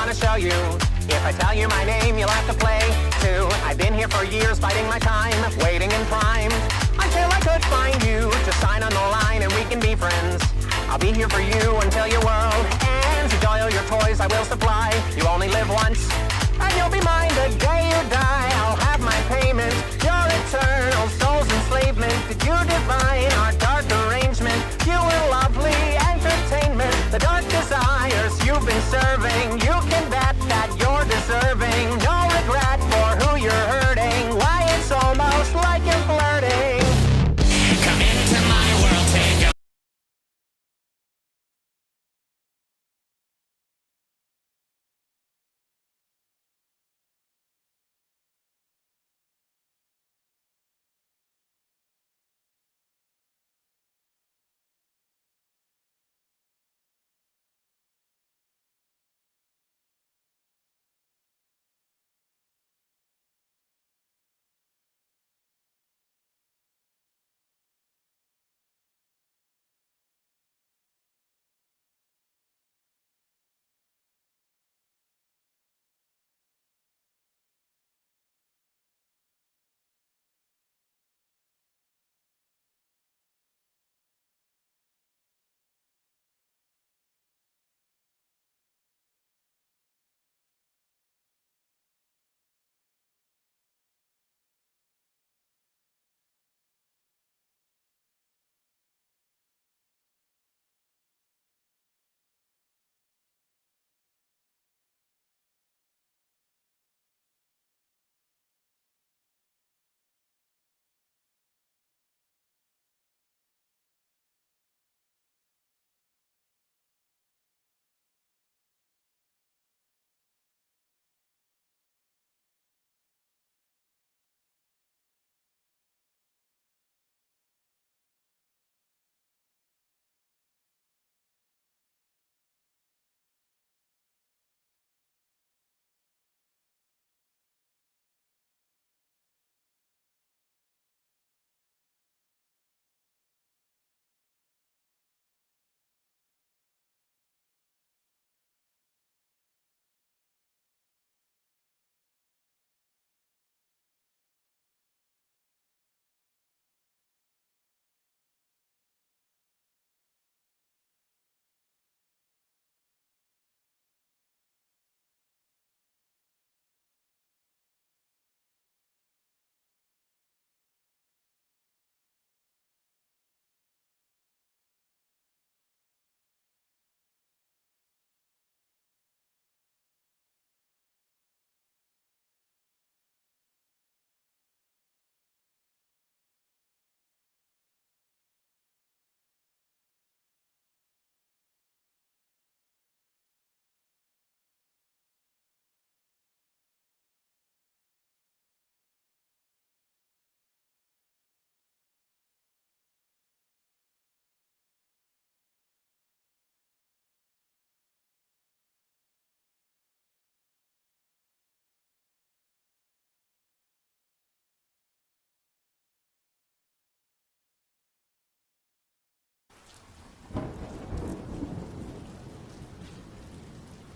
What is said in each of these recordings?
gonna show you. If I tell you my name, you'll have to play too. I've been here for years, biding my time, waiting and primed until I could find you to sign on the line and we can be friends. I'll be here for you until your world ends. Enjoy all your toys, I will supply. You only live once, and you'll be mine the day you die. I'll have my payment, your eternal soul's enslavement. Did you divine our dark arrangement? You were lovely entertainment. The dark desires you've been serving, you can bet that you're deserving. No regret for who you're hurting. Why, it's almost like you're flirting. Come into my world, take a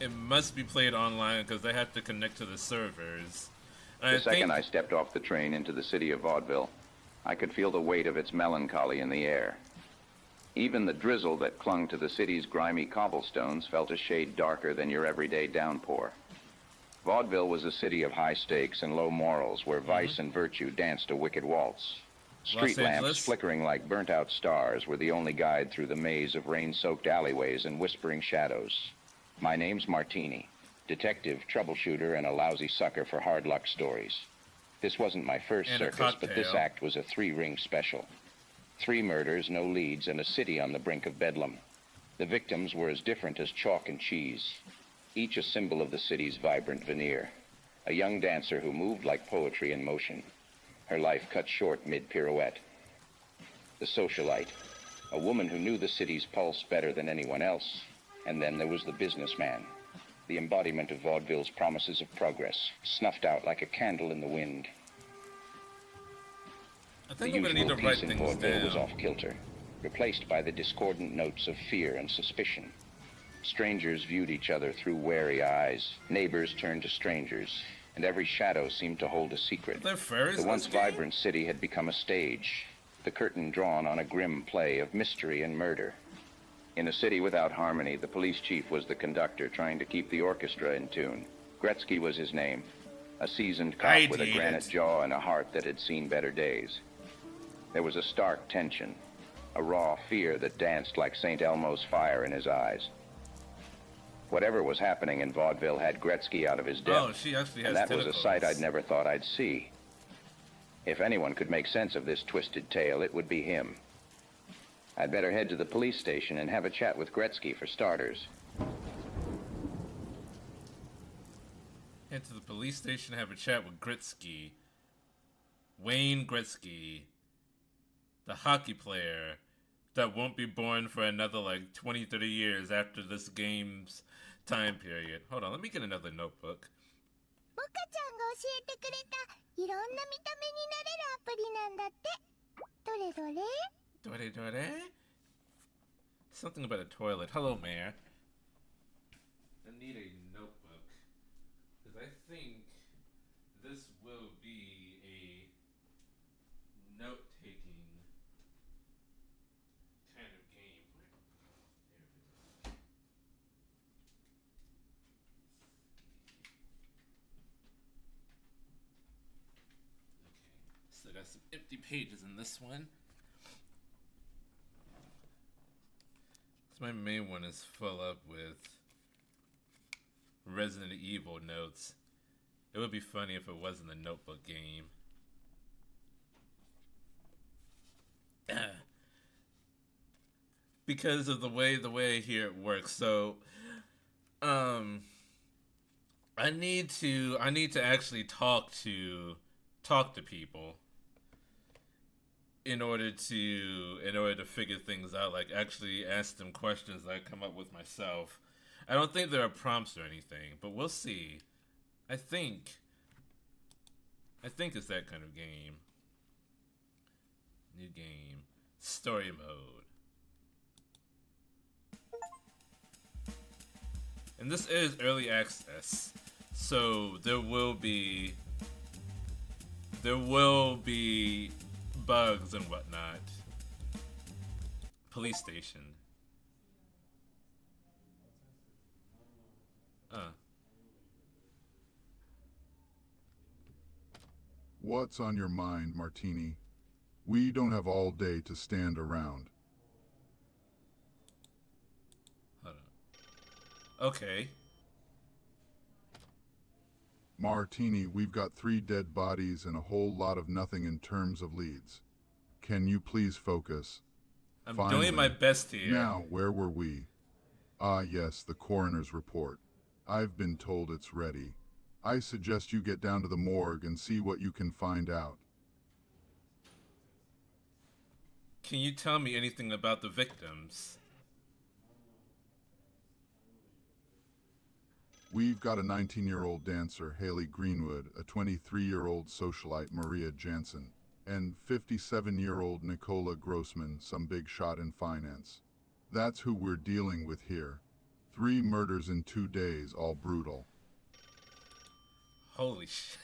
It must be played online because they have to connect to the servers. The second I stepped off the train into the city of Vaudeville, I could feel the weight of its melancholy in the air. Even the drizzle that clung to the city's grimy cobblestones felt a shade darker than your everyday downpour. Vaudeville was a city of high stakes and low morals where vice and virtue danced a wicked waltz. Street lamps flickering like burnt-out stars were the only guide through the maze of rain-soaked alleyways and whispering shadows. My name's Martini, detective, troubleshooter, and a lousy sucker for hard luck stories. This wasn't my first circus, but this act was a 3-ring special. 3 murders, no leads, and a city on the brink of bedlam. The victims were as different as chalk and cheese, each a symbol of the city's vibrant veneer. A young dancer who moved like poetry in motion, her life cut short mid-pirouette. The socialite, a woman who knew the city's pulse better than anyone else. And then there was the businessman, the embodiment of vaudeville's promises of progress, snuffed out like a candle in the wind. I think I'm going to need to write things down. Was off kilter, replaced by the discordant notes of fear and suspicion. Strangers viewed each other through wary eyes. Neighbors turned to strangers, and every shadow seemed to hold a secret. Are there furries The in once this game? vibrant city had become a stage, the curtain drawn on a grim play of mystery and murder. In a city without harmony, the police chief was the conductor trying to keep the orchestra in tune. Gretzky was his name, a seasoned cop with a granite jaw and a heart that had seen better days. There was a stark tension, a raw fear that danced like St. Elmo's fire in his eyes. Whatever was happening in Vaudeville had Gretzky out of his depth, Oh, she actually has and that tentacles. was a sight I'd never thought I'd see. If anyone could make sense of this twisted tale, it would be him. I'd better head to the police station and have a chat with Gretzky for starters. Head to the police station, have a chat with Gretzky. Wayne Gretzky. The hockey player that won't be born for another like 20, 30 years after this game's time period. Hold on, let me get another notebook. モカちゃんが教えてくれたいろんな見た目になれるアプリなんだって。どれどれ？ Dore? Something about a toilet. Hello, Mayor. I need a notebook. Because I think this will be a note-taking kind of game. There it is. Okay. Still got some empty pages in this one. My main one is full up with Resident Evil notes. It would be funny if it wasn't a notebook game. Because of the way here it works. So I need to actually talk to people in order to figure things out, like actually ask them questions that I come up with myself. I don't think there are prompts or anything, but we'll see. I think it's that kind of game. New game. Story mode. And this is early access, so there will be bugs and whatnot. Police station. What's on your mind, Martini? We don't have all day to stand around. Hold on. Okay. Martini, we've got 3 dead bodies and a whole lot of nothing in terms of leads. Can you please focus? I'm Finally. doing my best here. Now, where were we? Ah, yes, the coroner's report. I've been told it's ready. I suggest you get down to the morgue and see what you can find out. Can you tell me anything about the victims? We've got a 19-year-old dancer, Haley Greenwood, a 23-year-old socialite, Maria Jansen, and 57-year-old Nicola Grossman, some big shot in finance. That's who we're dealing with here. 3 murders in 2 days, all brutal. Holy shit.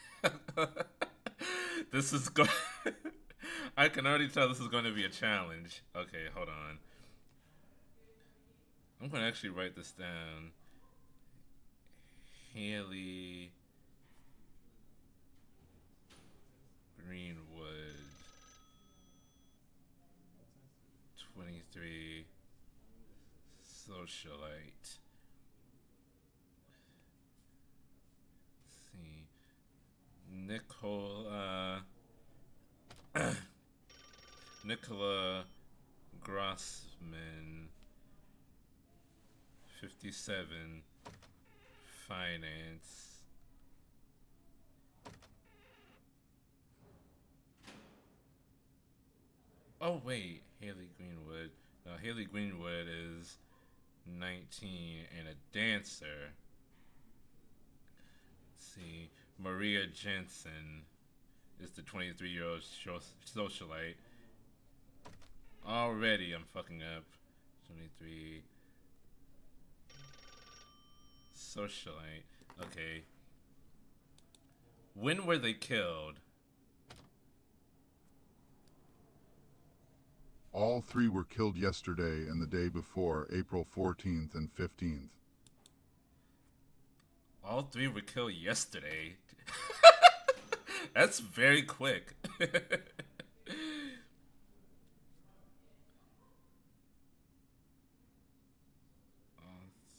This is going... I can already tell this is going to be a challenge. Okay, hold on. I'm going to actually write this down. Haley Greenwood, 23, socialite. Let's see. Nicola Grossman, 57, finance. Oh wait, Haley Greenwood. No, Haley Greenwood is 19 and a dancer. Let's see. Maria Jensen is the 23-year-old socialite. Already I'm fucking up. 23. Socialite. Okay. When were they killed? All three were killed yesterday and the day before, April 14th and 15th. All three were killed yesterday. That's very quick. All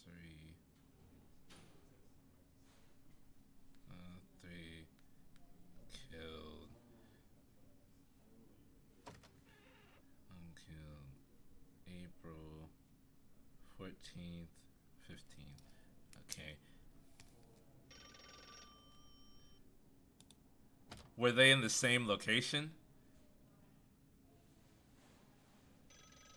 three. All three killed. Unkilled. April 14th, 15th. Okay. Were they in the same location?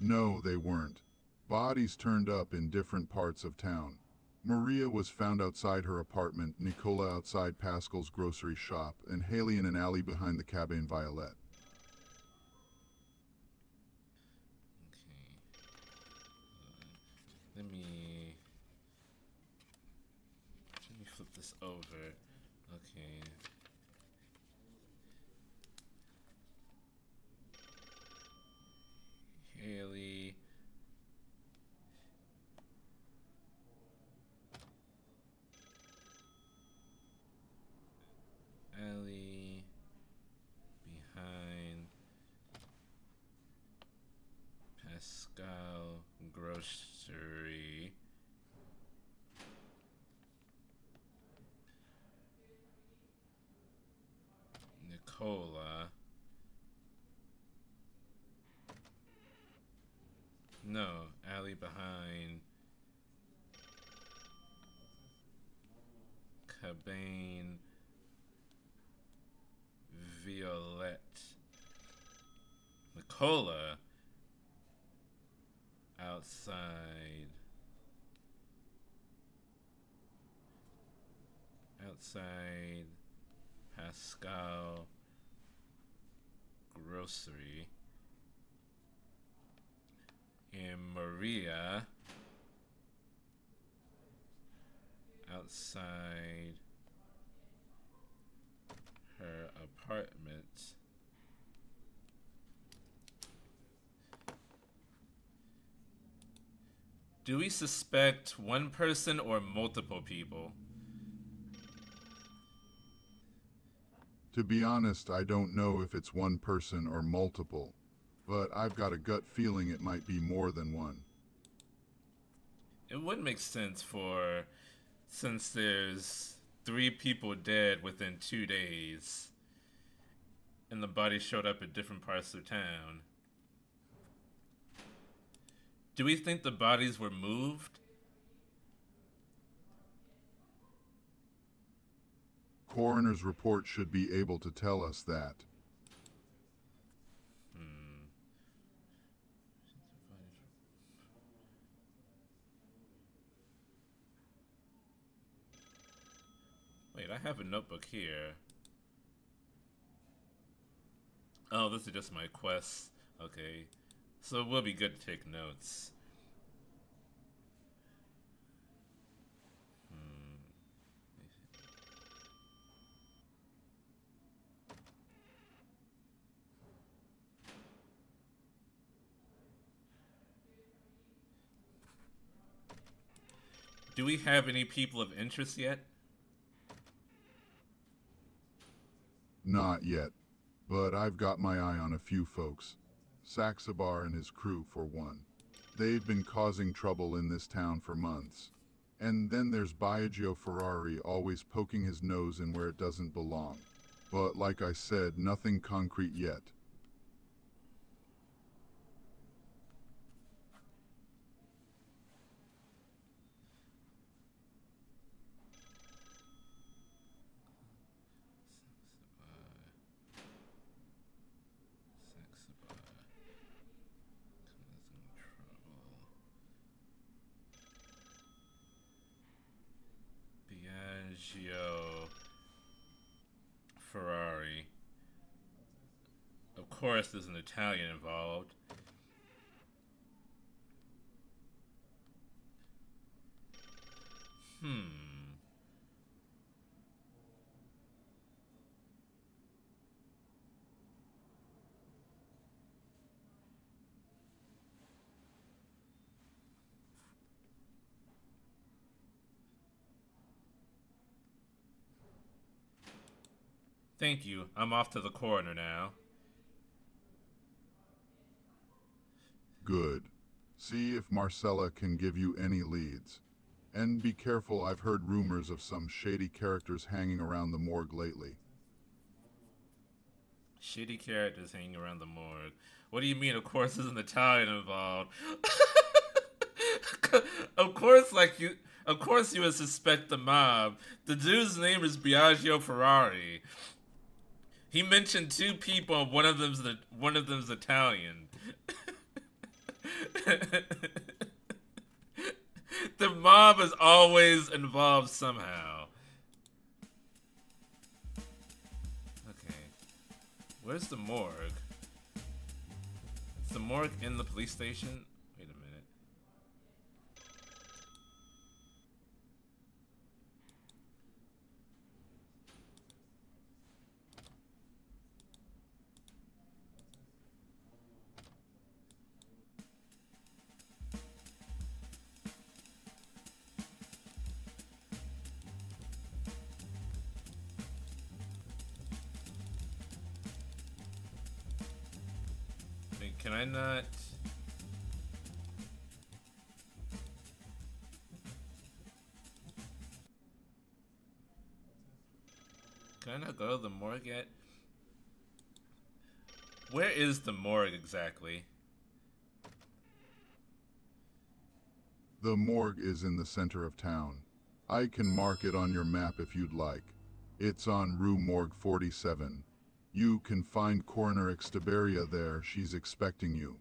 No, they weren't. Bodies turned up in different parts of town. Maria was found outside her apartment, Nicola outside Pascal's grocery shop, and Haley in an alley behind the Cabane Violet. Okay. Let me flip this over. Okay. Haley. Alley behind Pascal grocery. Nicola. No, alley behind Cabane Violet. Nicola outside Pascal grocery. And Maria outside her apartment. Do we suspect one person or multiple people? To be honest, I don't know if it's one person or multiple, but I've got a gut feeling it might be more than one. It would make sense since there's 3 people dead within 2 days, and the bodies showed up at different parts of town. Do we think the bodies were moved? Coroner's report should be able to tell us that. Wait, I have a notebook here. Oh, this is just my quest. Okay. So it will be good to take notes. Do we have any people of interest yet? Not yet, but I've got my eye on a few folks. Saxabar and his crew, for one. They've been causing trouble in this town for months. And then there's Biagio Ferrari always poking his nose in where it doesn't belong. But like I said, nothing concrete yet. Biagio Ferrari. Of course, there's an Italian involved. Thank you. I'm off to the coroner now. Good. See if Marcella can give you any leads. And be careful, I've heard rumors of some shady characters hanging around the morgue lately. Shitty characters hanging around the morgue. What do you mean, of course there's an Italian involved? Of course you would suspect the mob. The dude's name is Biagio Ferrari. He mentioned two people and one of them's Italian. The mob is always involved somehow. Okay. Where's the morgue? Is the morgue in the police station? Wait a minute. Wait, can I not? Can I not go to the morgue yet? Where is the morgue exactly? The morgue is in the center of town. I can mark it on your map if you'd like. It's on Rue Morgue 47. You can find Coroner Ixtaberia there. She's expecting you.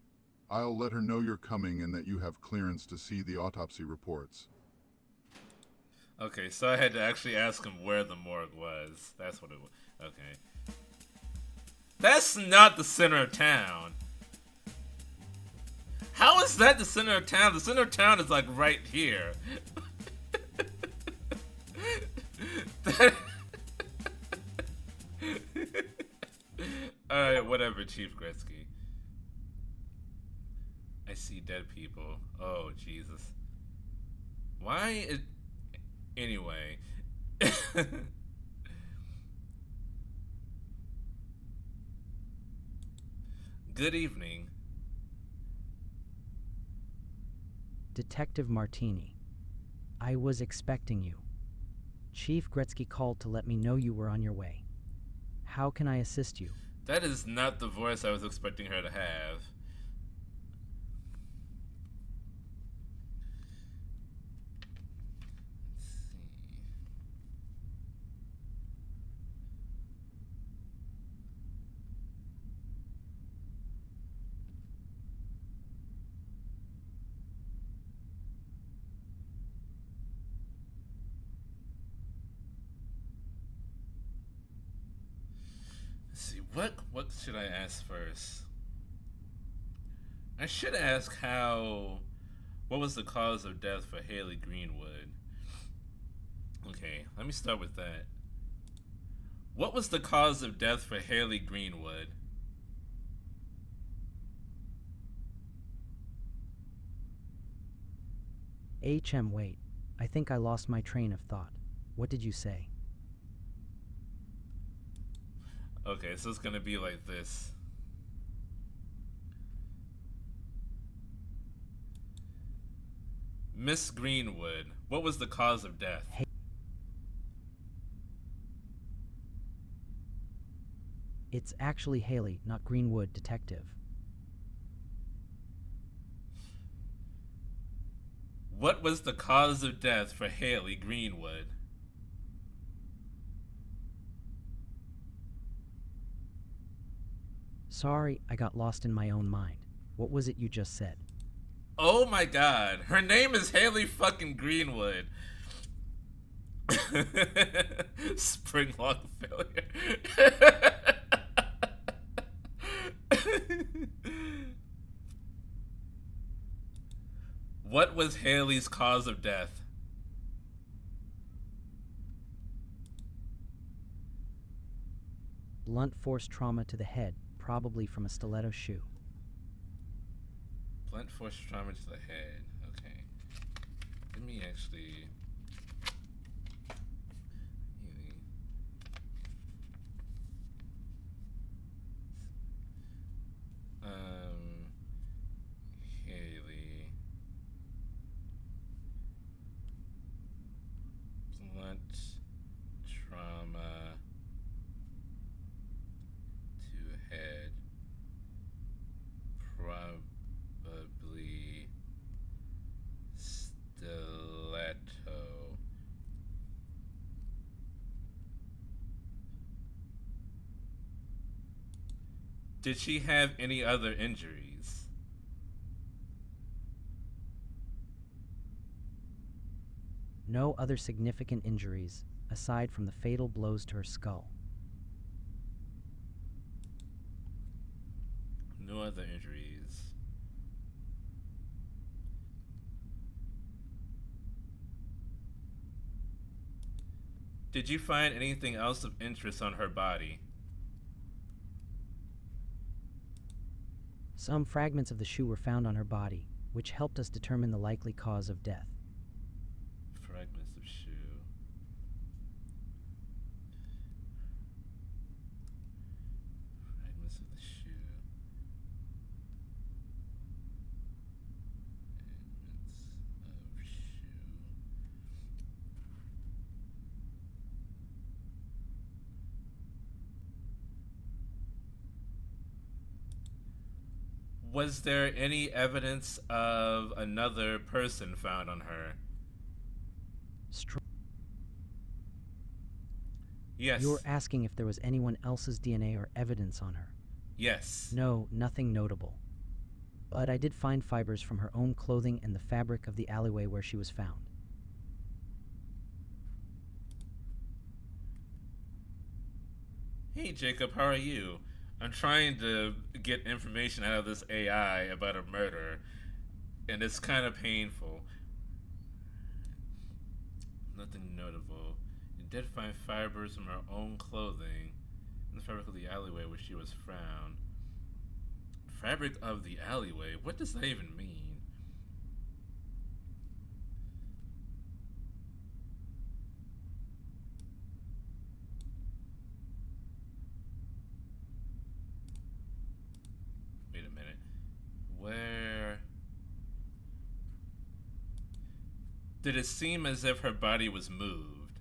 I'll let her know you're coming and that you have clearance to see the autopsy reports. Okay, so I had to actually ask him where the morgue was. That's what it was. Okay. That's not the center of town. How is that the center of town? The center of town is like right here. Alright, whatever, Chief Gretzky. I see dead people. Oh, Jesus. Why is... Anyway. Good evening. Detective Martini. I was expecting you. Chief Gretzky called to let me know you were on your way. How can I assist you? That is not the voice I was expecting her to have. Let's see, what should I ask first? I should ask what was the cause of death for Haley Greenwood? Okay, let me start with that. What was the cause of death for Haley Greenwood? Wait. I think I lost my train of thought. What did you say? Okay, so it's gonna be like this. Miss Greenwood, what was the cause of death? It's actually Haley, not Greenwood, detective. What was the cause of death for Haley Greenwood? Sorry, I got lost in my own mind. What was it you just said? Oh my god, her name is Haley fucking Greenwood. Spring lock failure. What was Haley's cause of death? Blunt force trauma to the head, probably from a stiletto shoe. Blunt force trauma to the head. Okay. Let me actually... blunt trauma to head. Probably stiletto. Did she have any other injuries? No other significant injuries aside from the fatal blows to her skull. No other injuries. Did you find anything else of interest on her body? Some fragments of the shoe were found on her body, which helped us determine the likely cause of death. Fragments of shoe. Fragments of the shoe. Fragments of shoe. Was there any evidence of another person found on her? Yes. You're asking if there was anyone else's DNA or evidence on her. Yes. No, nothing notable. But I did find fibers from her own clothing and the fabric of the alleyway where she was found. Hey Jacob, how are you? I'm trying to get information out of this AI about a murder, and it's kind of painful. Nothing notable. You did find fibers from her own clothing in the fabric of the alleyway where she was found. Fabric of the alleyway? What does that even mean? Wait a minute. Where... Did it seem as if her body was moved?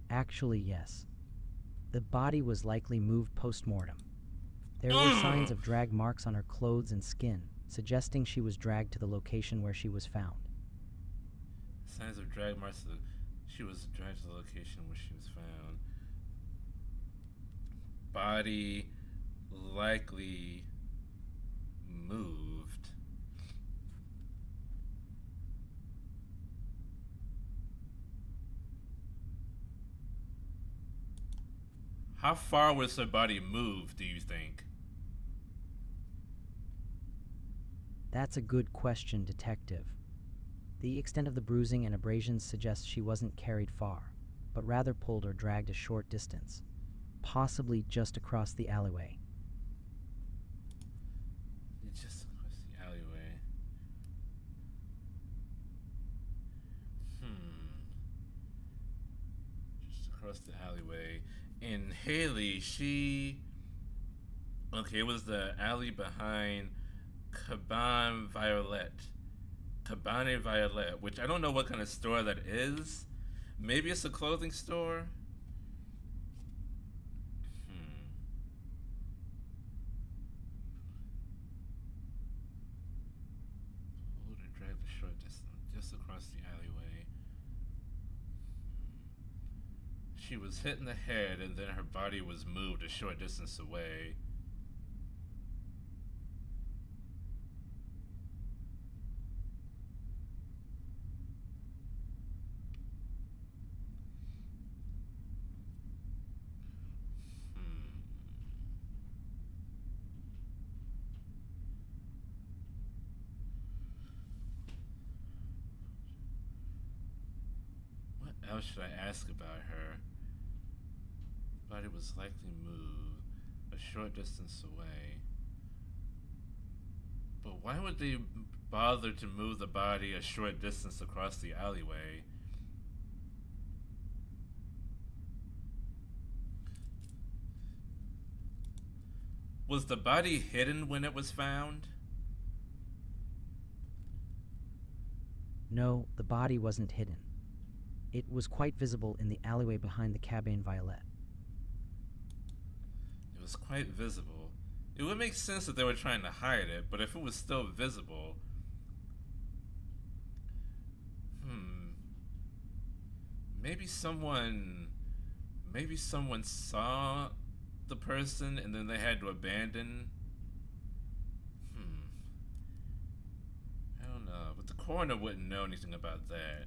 Actually, yes. The body was likely moved post-mortem. There were signs of drag marks on her clothes and skin, suggesting she was dragged to the location where she was found. Signs of drag marks. She was dragged to the location where she was found. Body likely moved. How far was her body moved, do you think? That's a good question, Detective. The extent of the bruising and abrasions suggests she wasn't carried far, but rather pulled or dragged a short distance, possibly just across the alleyway. Just across the alleyway. Just across the alleyway. And Haley, she... Okay, it was the alley behind Cabane Violet. Cabane Violet, which I don't know what kind of store that is. Maybe it's a clothing store? Pulled or dragged the short distance just across the alleyway. She was hit in the head and then her body was moved a short distance away. What else should I ask about her? Body was likely moved a short distance away. But why would they bother to move the body a short distance across the alleyway? Was the body hidden when it was found? No, the body wasn't hidden. It was quite visible in the alleyway behind the Cabane Violet. It was quite visible. It would make sense if they were trying to hide it, but if it was still visible... Maybe someone saw the person and then they had to abandon. I don't know, but the coroner wouldn't know anything about that.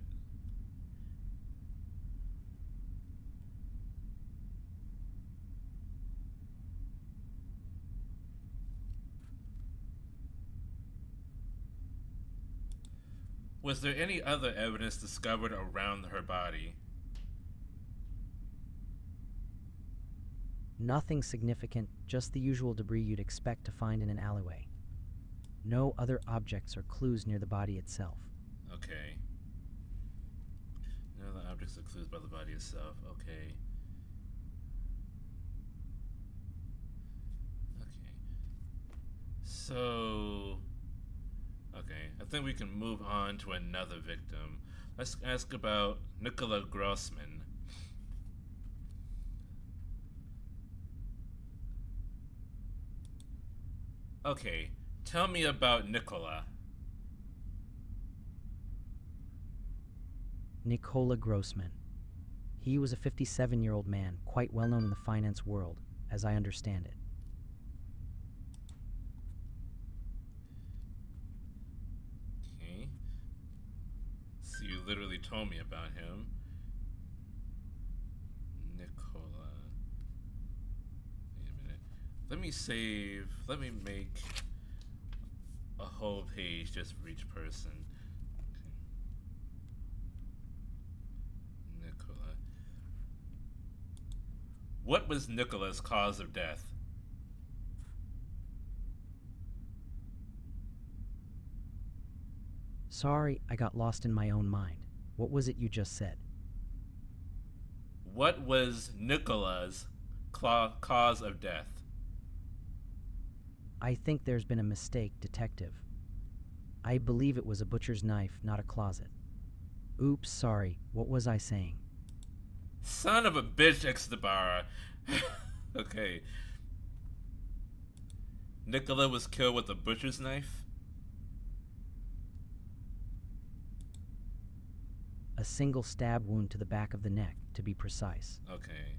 Was there any other evidence discovered around her body? Nothing significant, just the usual debris you'd expect to find in an alleyway. No other objects or clues near the body itself. Okay. No other objects or clues by the body itself. Okay. Okay. So... Okay, I think we can move on to another victim. Let's ask about Nicola Grossman. Okay, tell me about Nicola. Nicola Grossman. He was a 57-year-old man, quite well known in the finance world, as I understand it. Okay. So you literally told me about him. Nicola. Wait a minute. Let me make a whole page just for each person. Okay. Nicola. What was Nicola's cause of death? Sorry, I got lost in my own mind. What was it you just said? What was Nicola's cause of death? I think there's been a mistake, Detective. I believe it was a butcher's knife, not a closet. Oops, sorry. What was I saying? Son of a bitch, Extabara. Okay. Nicola was killed with a butcher's knife? A single stab wound to the back of the neck, to be precise. Okay.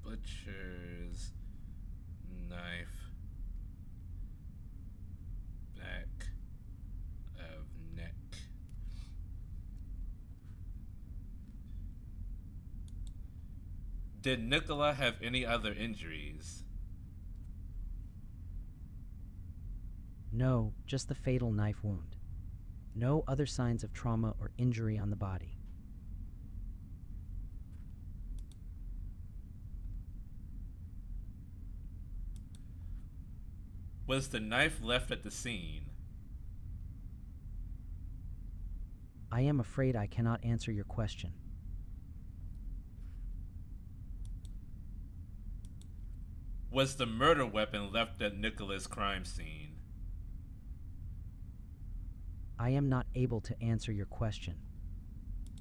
Butcher's knife, back of neck. Did Nicola have any other injuries? No, just the fatal knife wound. No other signs of trauma or injury on the body. Was the knife left at the scene? I am afraid I cannot answer your question. Was the murder weapon left at Nicola's crime scene? I am not able to answer your question.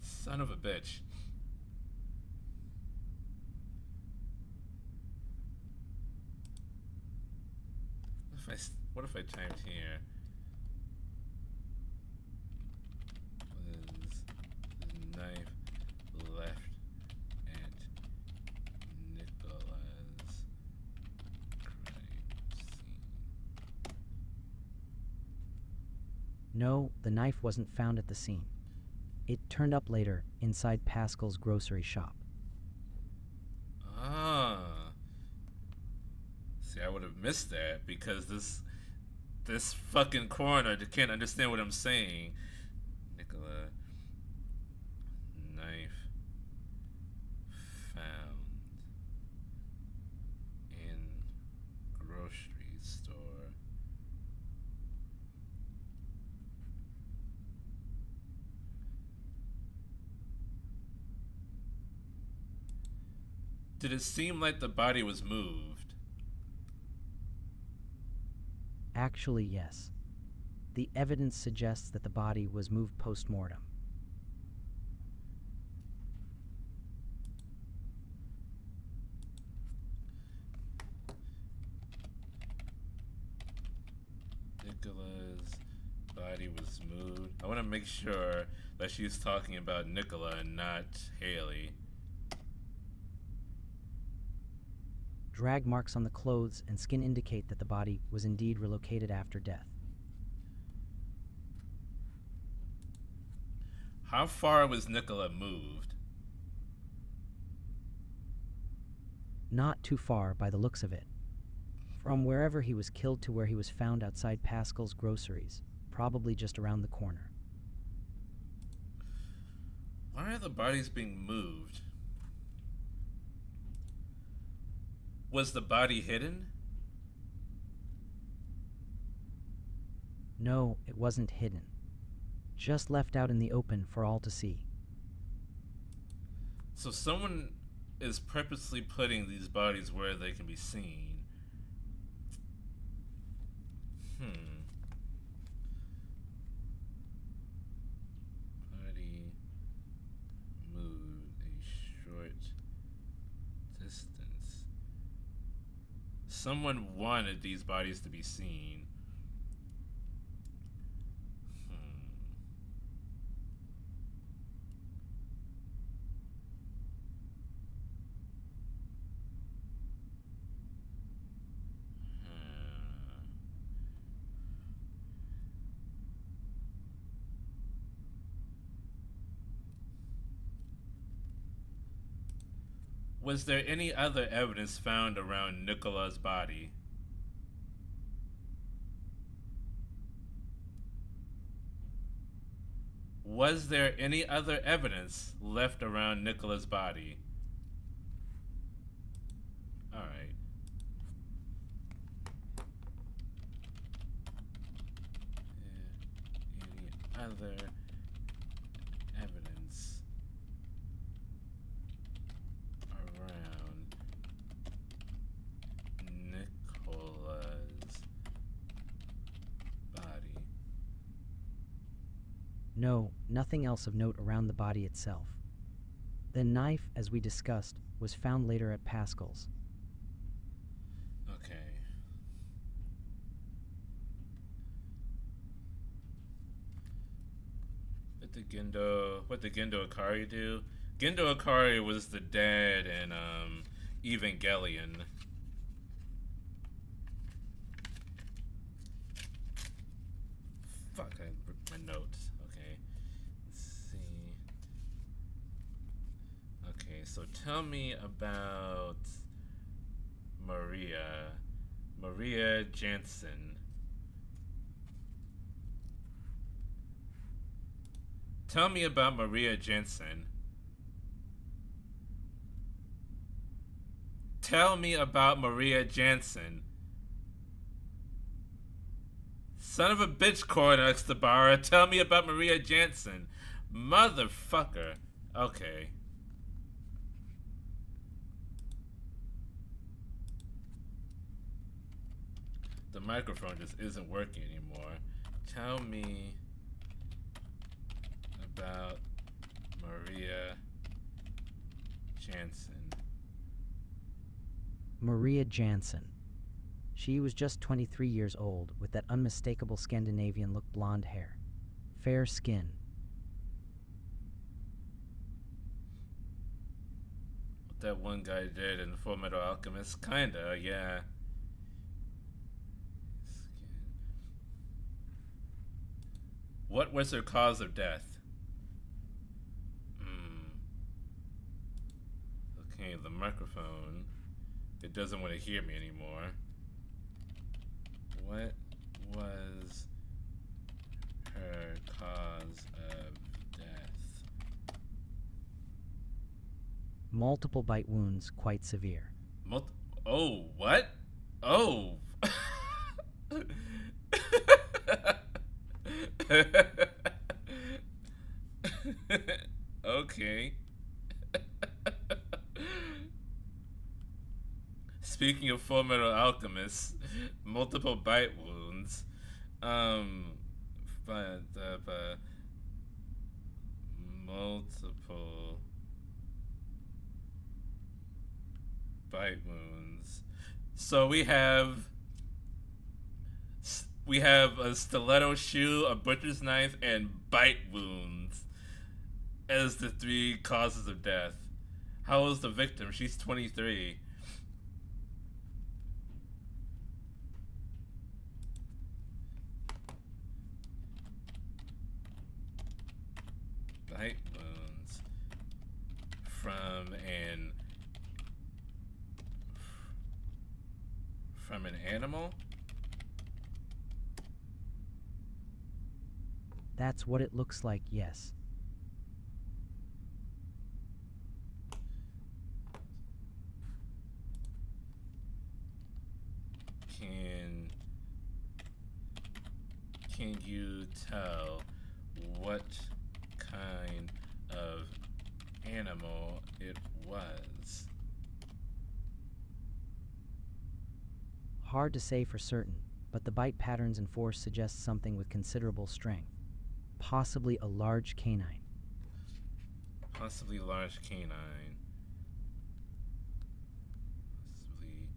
Son of a bitch. What if I typed here? Was the knife left at Nicola's crime scene? No, the knife wasn't found at the scene. It turned up later inside Pascal's grocery shop. Ah. See, I would have missed that because this fucking coroner can't understand what I'm saying. Nicola, knife found in grocery store. Did it seem like the body was moved? Actually, yes. The evidence suggests that the body was moved post-mortem. Nicola's body was moved. I want to make sure that she's talking about Nicola and not Haley. Drag marks on the clothes and skin indicate that the body was indeed relocated after death. How far was Nicola moved? Not too far by the looks of it. From wherever he was killed to where he was found outside Pascal's groceries, probably just around the corner. Why are the bodies being moved? Was the body hidden? No, it wasn't hidden. Just left out in the open for all to see. So someone is purposely putting these bodies where they can be seen. Body moved a short distance. Someone wanted these bodies to be seen. Was there any other evidence found around Nicola's body? Was there any other evidence left around Nicola's body? All right. Any other evidence around Nicola's body? No, nothing else of note around the body itself. The knife, as we discussed, was found later at Pascal's. Okay. What did Gendo Akari do? Gendo Akari was the dad in Evangelion. Fuck, I ripped my notes. Okay. Let's see. Okay, so tell me about Maria Jansen. Tell me about Maria Jansen. Tell me about Maria Jansen. Son of a bitch, Cornex Tabara. Tell me about Maria Jansen. Motherfucker. Okay. The microphone just isn't working anymore. Tell me about Maria Jansen. Maria Jansen. She was just 23 years old, with that unmistakable Scandinavian-look blonde hair. Fair skin. What that one guy did in Fullmetal Alchemist? Kinda, yeah. What was her cause of death? Okay, the microphone. It doesn't want to hear me anymore. What was her cause of death? Multiple bite wounds, quite severe. Oh, what? Oh. Okay. Speaking of Fullmetal Alchemist, multiple bite wounds. wounds. But multiple bite wounds. So we have a stiletto shoe, a butcher's knife, and bite wounds as the 3 causes of death. How old is the victim? She's 23. Bite wounds from an animal? That's what it looks like, yes. Can you tell what kind of animal it was? Hard to say for certain, but the bite patterns and force suggest something with considerable strength. Possibly a large canine. Possibly large canine. Possibly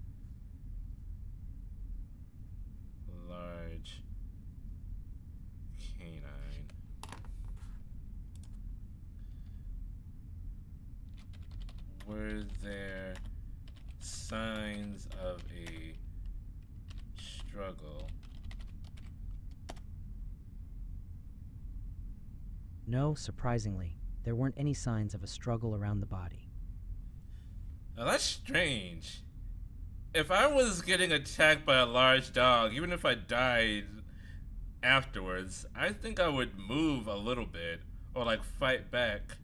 large canine. Were there signs of a struggle? No, surprisingly, there weren't any signs of a struggle around the body. Now that's strange. If I was getting attacked by a large dog, even if I died afterwards, I think I would move a little bit or like fight back.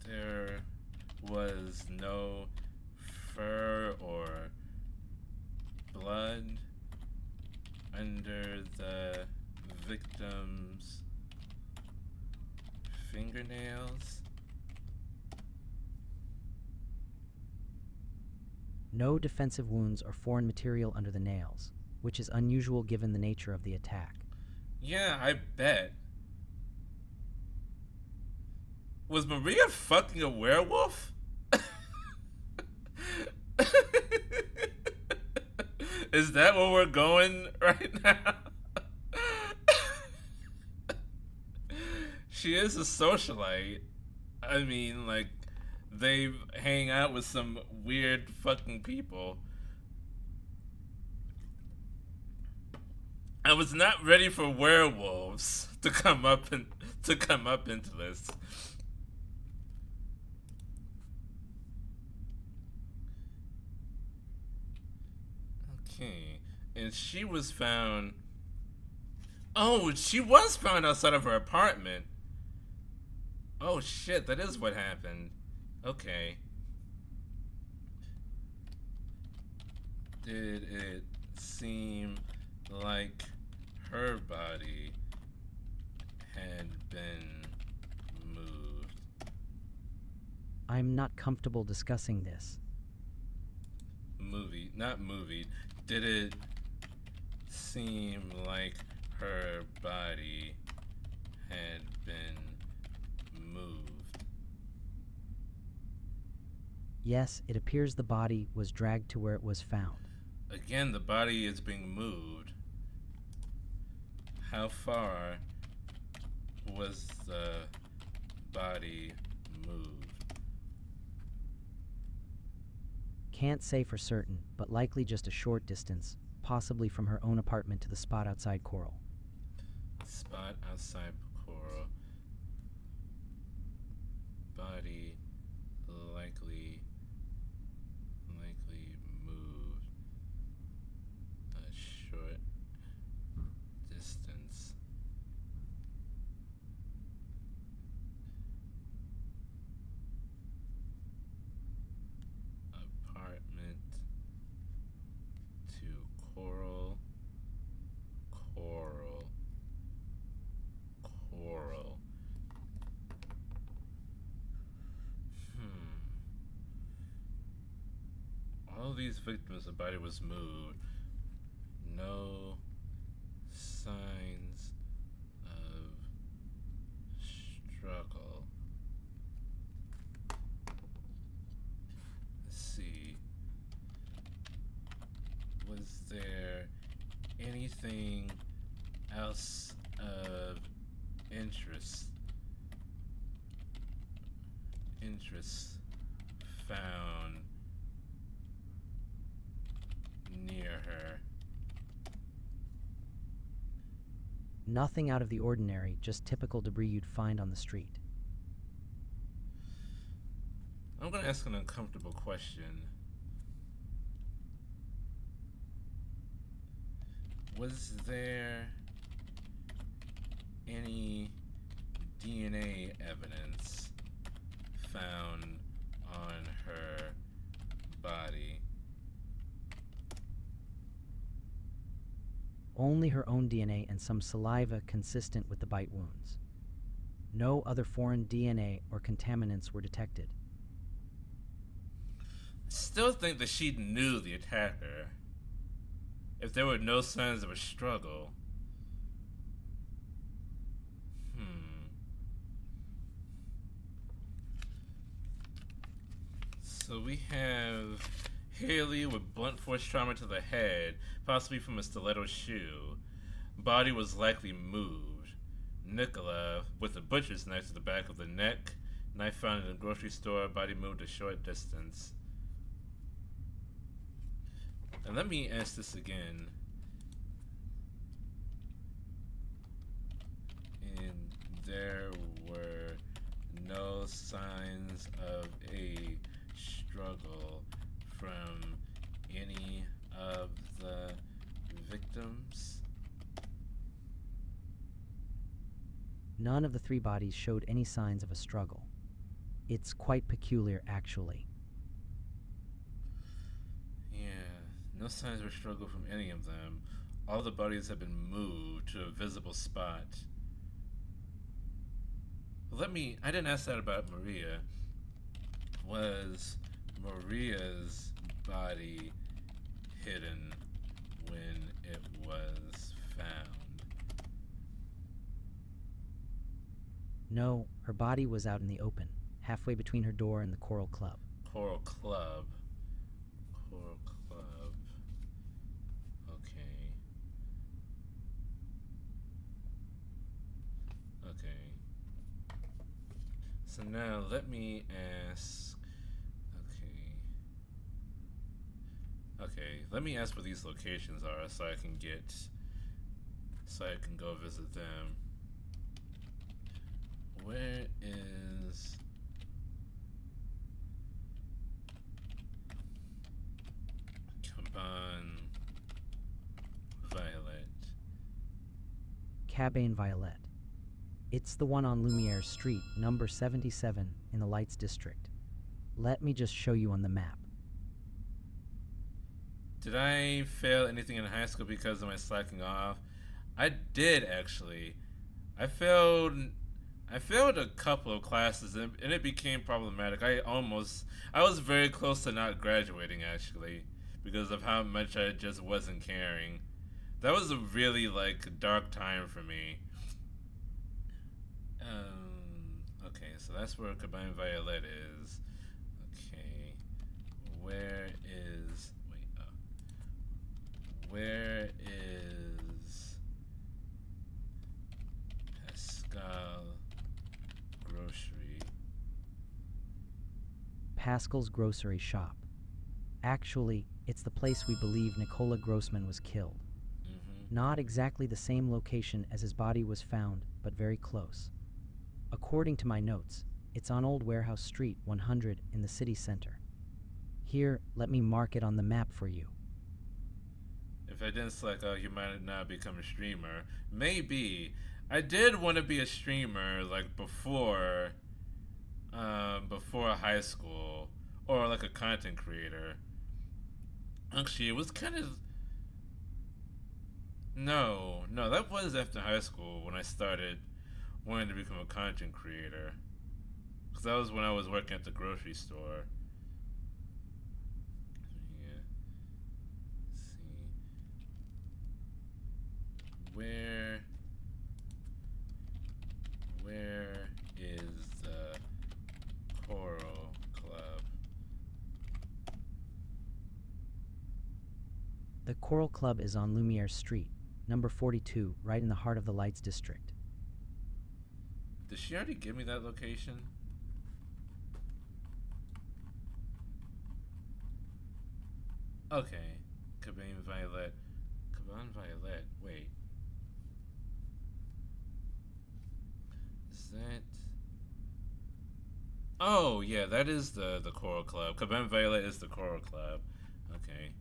There was no fur or blood under the victim's fingernails. No defensive wounds or foreign material under the nails, which is unusual given the nature of the attack. Yeah, I bet. Was Maria fucking a werewolf? Is that where we're going right now? She is a socialite. I mean, like, they hang out with some weird fucking people. I was not ready for werewolves to come up into this. Okay, and she was found. Oh, she was found outside of her apartment. Oh shit, that is what happened. Okay. Did it seem like her body had been moved? I'm not comfortable discussing this. Not movie. Did it seem like her body had been moved? Yes, it appears the body was dragged to where it was found. Again, the body is being moved. How far was the body moved? Can't say for certain, but likely just a short distance, possibly from her own apartment to the spot outside Coral. Spot outside Coral. Body likely moved a short distance. Apartment to Coral. All these victims, the body was moved. No signs of struggle. Let's see. Was there anything else of interest found near her? Nothing out of the ordinary, just typical debris you'd find on the street. I'm gonna ask an uncomfortable question. Was there any DNA evidence found on her body? Only her own DNA and some saliva consistent with the bite wounds. No other foreign DNA or contaminants were detected. I still think that she knew the attacker. If there were no signs of a struggle. So we have Haley with blunt force trauma to the head, possibly from a stiletto shoe. Body was likely moved. Nicola with a butcher's knife to the back of the neck. Knife found in a grocery store, body moved a short distance. And let me ask this again. And there were no signs of a struggle from any of the victims? None of the three bodies showed any signs of a struggle. It's quite peculiar, actually. Yeah, no signs of a struggle from any of them. All the bodies have been moved to a visible spot. I didn't ask that about Maria. Was Maria's body hidden when it was found? No, her body was out in the open, halfway between her door and the Coral Club. Coral Club. Coral Club. Okay. Okay. So now let me ask. Okay, let me ask where these locations are so I can go visit them. Where is Cabane Violet? Cabane Violet. It's the one on Lumiere Street, number 77 in the Lights District. Let me just show you on the map. Did I fail anything in high school because of my slacking off? I did, actually. I failed a couple of classes and it became problematic. I was very close to not graduating, actually, because of how much I just wasn't caring. That was a really, dark time for me. Okay, so that's where Cabane Violet is. Okay, where is Pascal Grocery? Pascal's Grocery Shop. Actually, it's the place we believe Nicola Grossman was killed. Not exactly the same location as his body was found, but very close. According to my notes, it's on Old Warehouse Street 100 in the city center. Here, let me mark it on the map for you. If I didn't select, you might not become a streamer. Maybe. I did want to be a streamer, before high school, or a content creator. Actually, it was kind of... No, that was after high school when I started wanting to become a content creator. Because that was when I was working at the grocery store. Yeah. Let's see. The Coral Club is on Lumiere Street, number 42, right in the heart of the Lights District. Did she already give me that location? Okay. Cabane Violet. Cabane Violet. Wait. Is that... Oh, yeah, that is the Coral Club. Cabane Violet is the Coral Club. Okay.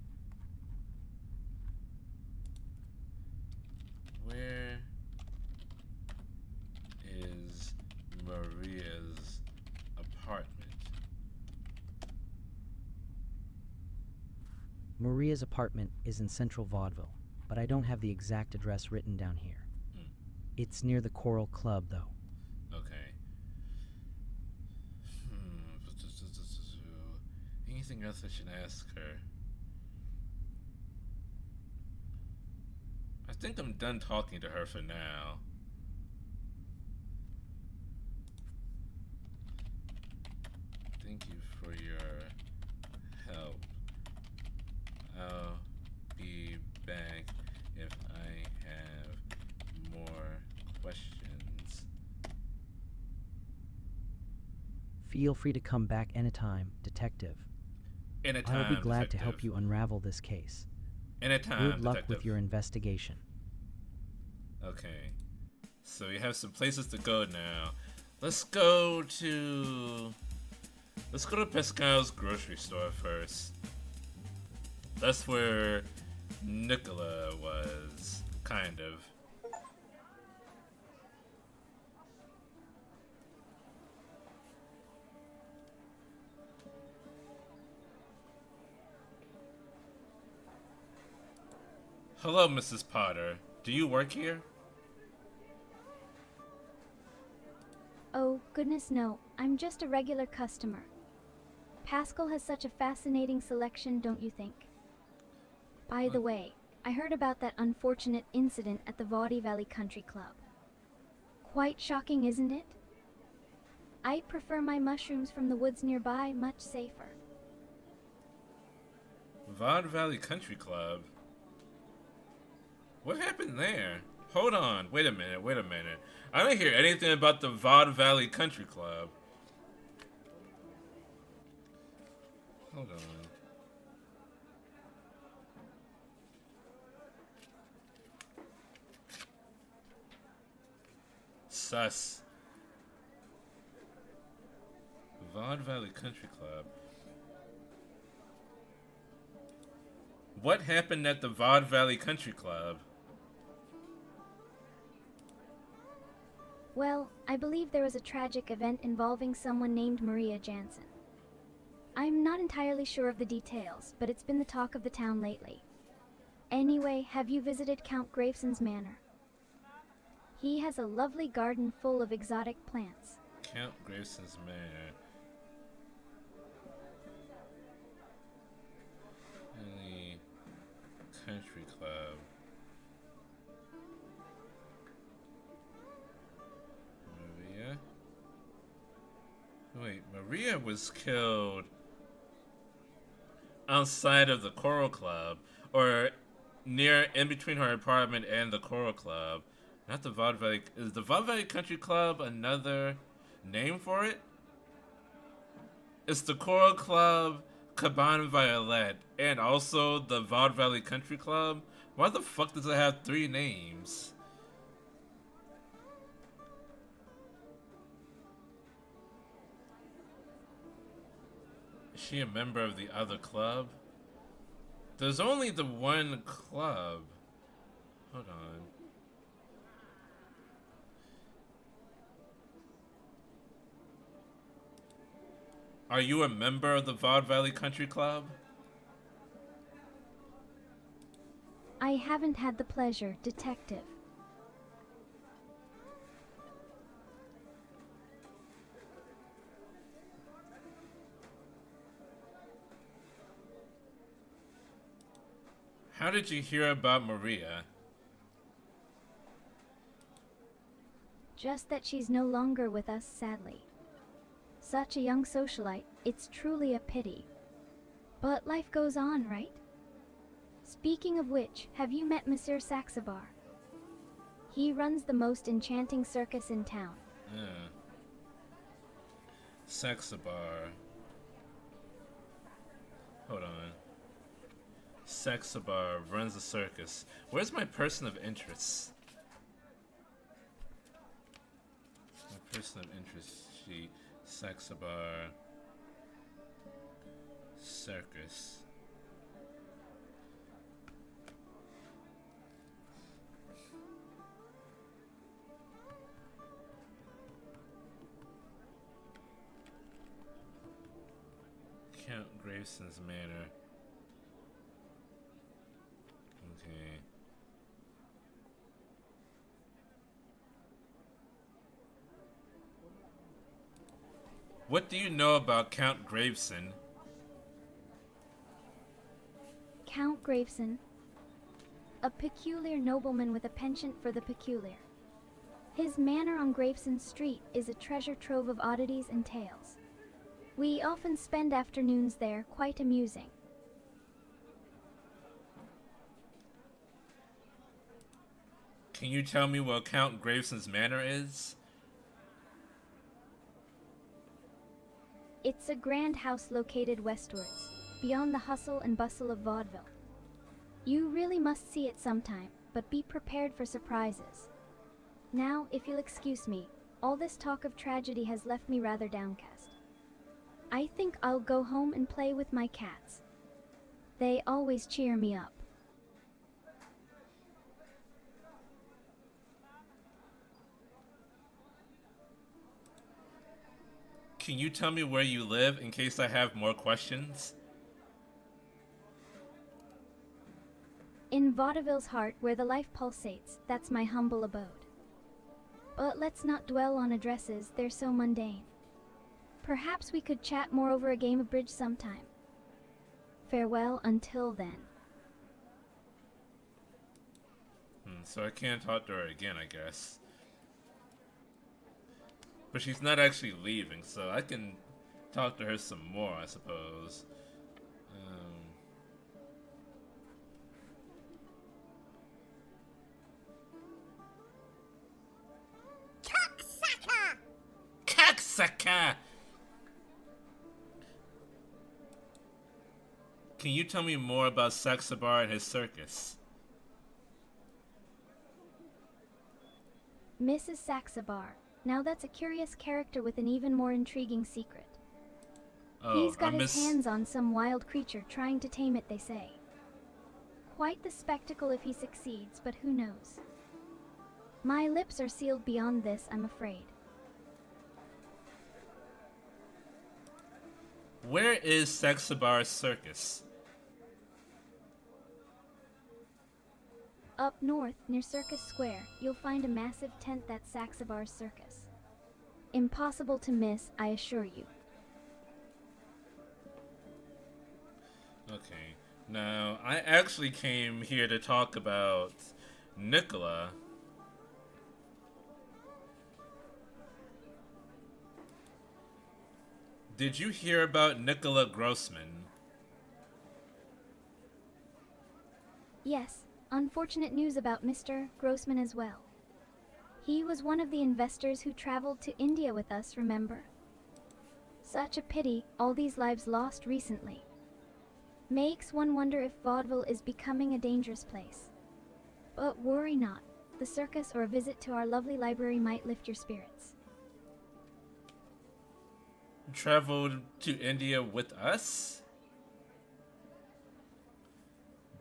Where is Maria's apartment? Maria's apartment is in central vaudeville, but I don't have the exact address written down here. It's near the Coral Club, though. Okay. Anything else I should ask her? I think I'm done talking to her for now. Thank you for your help. I'll be back if I have more questions. Feel free to come back anytime, Detective. Anytime, I'll be glad detective. to help you unravel this case. Anytime, Good luck detective. with your investigation. Okay. So we have some places to go now. Let's go to Pascal's grocery store first. That's where Nicola was, kind of. Hello, Mrs. Potter. Do you work here? Oh, goodness no. I'm just a regular customer. Pascal has such a fascinating selection, don't you think? By the way, I heard about that unfortunate incident at the Vaudeville Country Club. Quite shocking, isn't it? I prefer my mushrooms from the woods nearby, much safer. Vaudeville Country Club? What happened there? Hold on, wait a minute. I don't hear anything about the Vaudeville Country Club. Hold on. Sus. Vaudeville Country Club. What happened at the Vaudeville Country Club? Well, I believe there was a tragic event involving someone named Maria Jansen. I'm not entirely sure of the details, but it's been the talk of the town lately. Anyway, have you visited Count Graveson's manor? He has a lovely garden full of exotic plants. Count Graveson's manor. Any country club. Maria? Wait, Maria was killed outside of the Coral Club, or near, in between her apartment and the Coral Club. Not the Vaudeville. Is the Vaudeville Country Club another name for it? It's the Coral Club, Cabane Violet, and also the Vaudeville Country Club. Why the fuck does it have 3 names? Is she a member of the other club? There's only the one club. Hold on. Are you a member of the Vaudeville Country Club? I haven't had the pleasure, Detective. How did you hear about Maria? Just that she's no longer with us, sadly. Such a young socialite, it's truly a pity. But life goes on, right? Speaking of which, have you met Monsieur Saxabar? He runs the most enchanting circus in town. Saxabar. Hold on. Saxabar runs a circus. Where's my person of interest? My person of interest sheet. Saxabar. Circus. Count Graveson's Manor. Okay. What do you know about Count Graveson? Count Graveson, a peculiar nobleman with a penchant for the peculiar. His manor on Graveson Street is a treasure trove of oddities and tales. We often spend afternoons there, quite amusing. Can you tell me what Count Graveson's Manor is? It's a grand house located westwards, beyond the hustle and bustle of vaudeville. You really must see it sometime, but be prepared for surprises. Now, if you'll excuse me, all this talk of tragedy has left me rather downcast. I think I'll go home and play with my cats. They always cheer me up. Can you tell me where you live in case I have more questions? In Vaudeville's heart, where the life pulsates, that's my humble abode. But let's not dwell on addresses, they're so mundane. Perhaps we could chat more over a game of bridge sometime. Farewell until then. So I can't talk to her again, I guess. But she's not actually leaving, so I can talk to her some more, I suppose. Cocksucker! Cocksucker! Can you tell me more about Saxabar and his circus? Mrs. Saxabar. Now that's a curious character with an even more intriguing secret. Oh, He's got his hands on some wild creature trying to tame it, they say. Quite the spectacle if he succeeds, but who knows? My lips are sealed beyond this, I'm afraid. Where is Saxabar's circus? Up north, near Circus Square, you'll find a massive tent that's Saxabar's circus. Impossible to miss, I assure you. Okay. Now, I actually came here to talk about Nicola. Did you hear about Nicola Grossman? Yes, unfortunate news about Mr. Grossman as well. He was one of the investors who traveled to India with us, remember? Such a pity, all these lives lost recently. Makes one wonder if vaudeville is becoming a dangerous place. But worry not, the circus or a visit to our lovely library might lift your spirits. Traveled to India with us?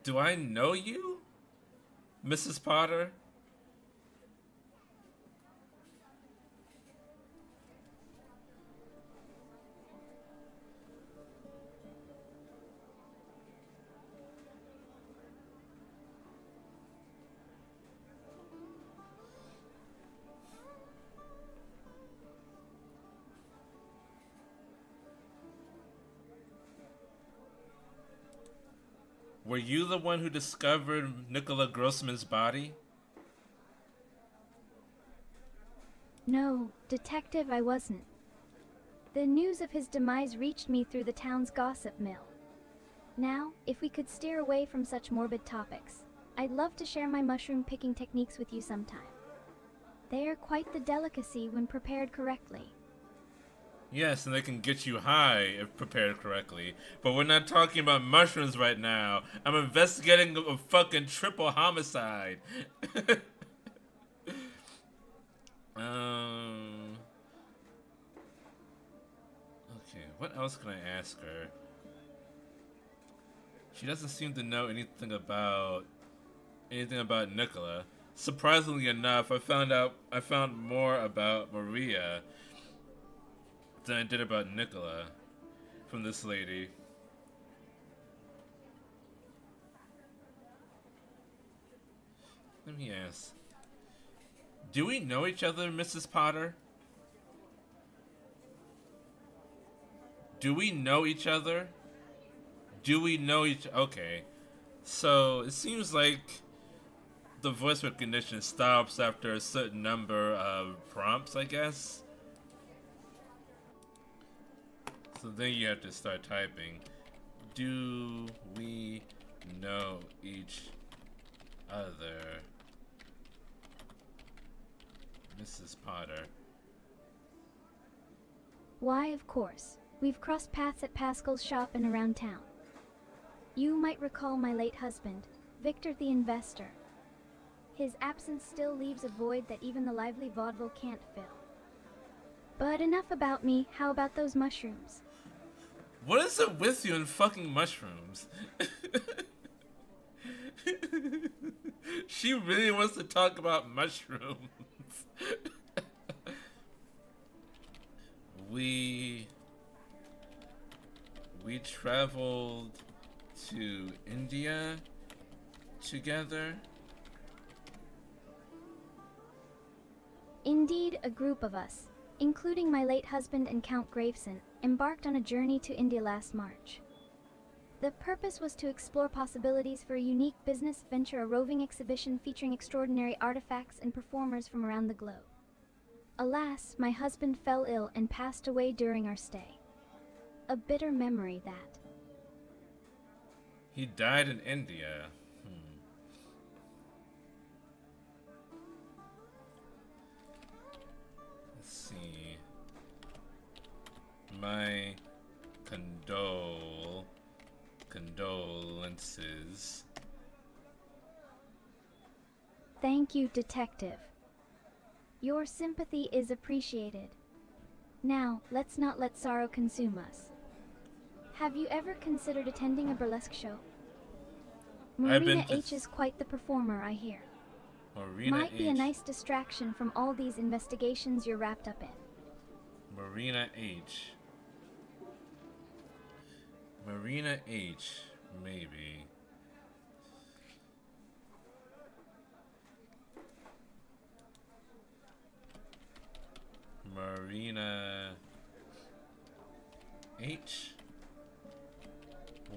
Do I know you, Mrs. Potter? Were you the one who discovered Nicola Grossman's body? No, detective, I wasn't. The news of his demise reached me through the town's gossip mill. Now, if we could steer away from such morbid topics, I'd love to share my mushroom picking techniques with you sometime. They are quite the delicacy when prepared correctly. Yes, and they can get you high if prepared correctly. But we're not talking about mushrooms right now. I'm investigating a fucking triple homicide. Okay, what else can I ask her? She doesn't seem to know anything about Nicola. Surprisingly enough, I found more about Maria than I did about Nicola from this lady. Let me ask. Do we know each other, Mrs. Potter? Do we know each other? Okay. So, it seems like the voice recognition stops after a certain number of prompts, I guess. So then you have to start typing. Do we know each other, Mrs. Potter? Why, of course. We've crossed paths at Pascal's shop and around town. You might recall my late husband, Victor the investor. His absence still leaves a void that even the lively vaudeville can't fill. But enough about me, how about those mushrooms? What is it with you and fucking mushrooms? She really wants to talk about mushrooms. We traveled to India together. Indeed, a group of us, including my late husband and Count Graveson, embarked on a journey to India last March. The purpose was to explore possibilities for a unique business venture, a roving exhibition featuring extraordinary artifacts and performers from around the globe. Alas, my husband fell ill and passed away during our stay. A bitter memory, that. He died in India. Let's see. My condolences. Thank you, Detective. Your sympathy is appreciated. Now, let's not let sorrow consume us. Have you ever considered attending a burlesque show? Marina H is quite the performer, I hear. Might be a nice distraction from all these investigations you're wrapped up in. Marina H, maybe. Marina H?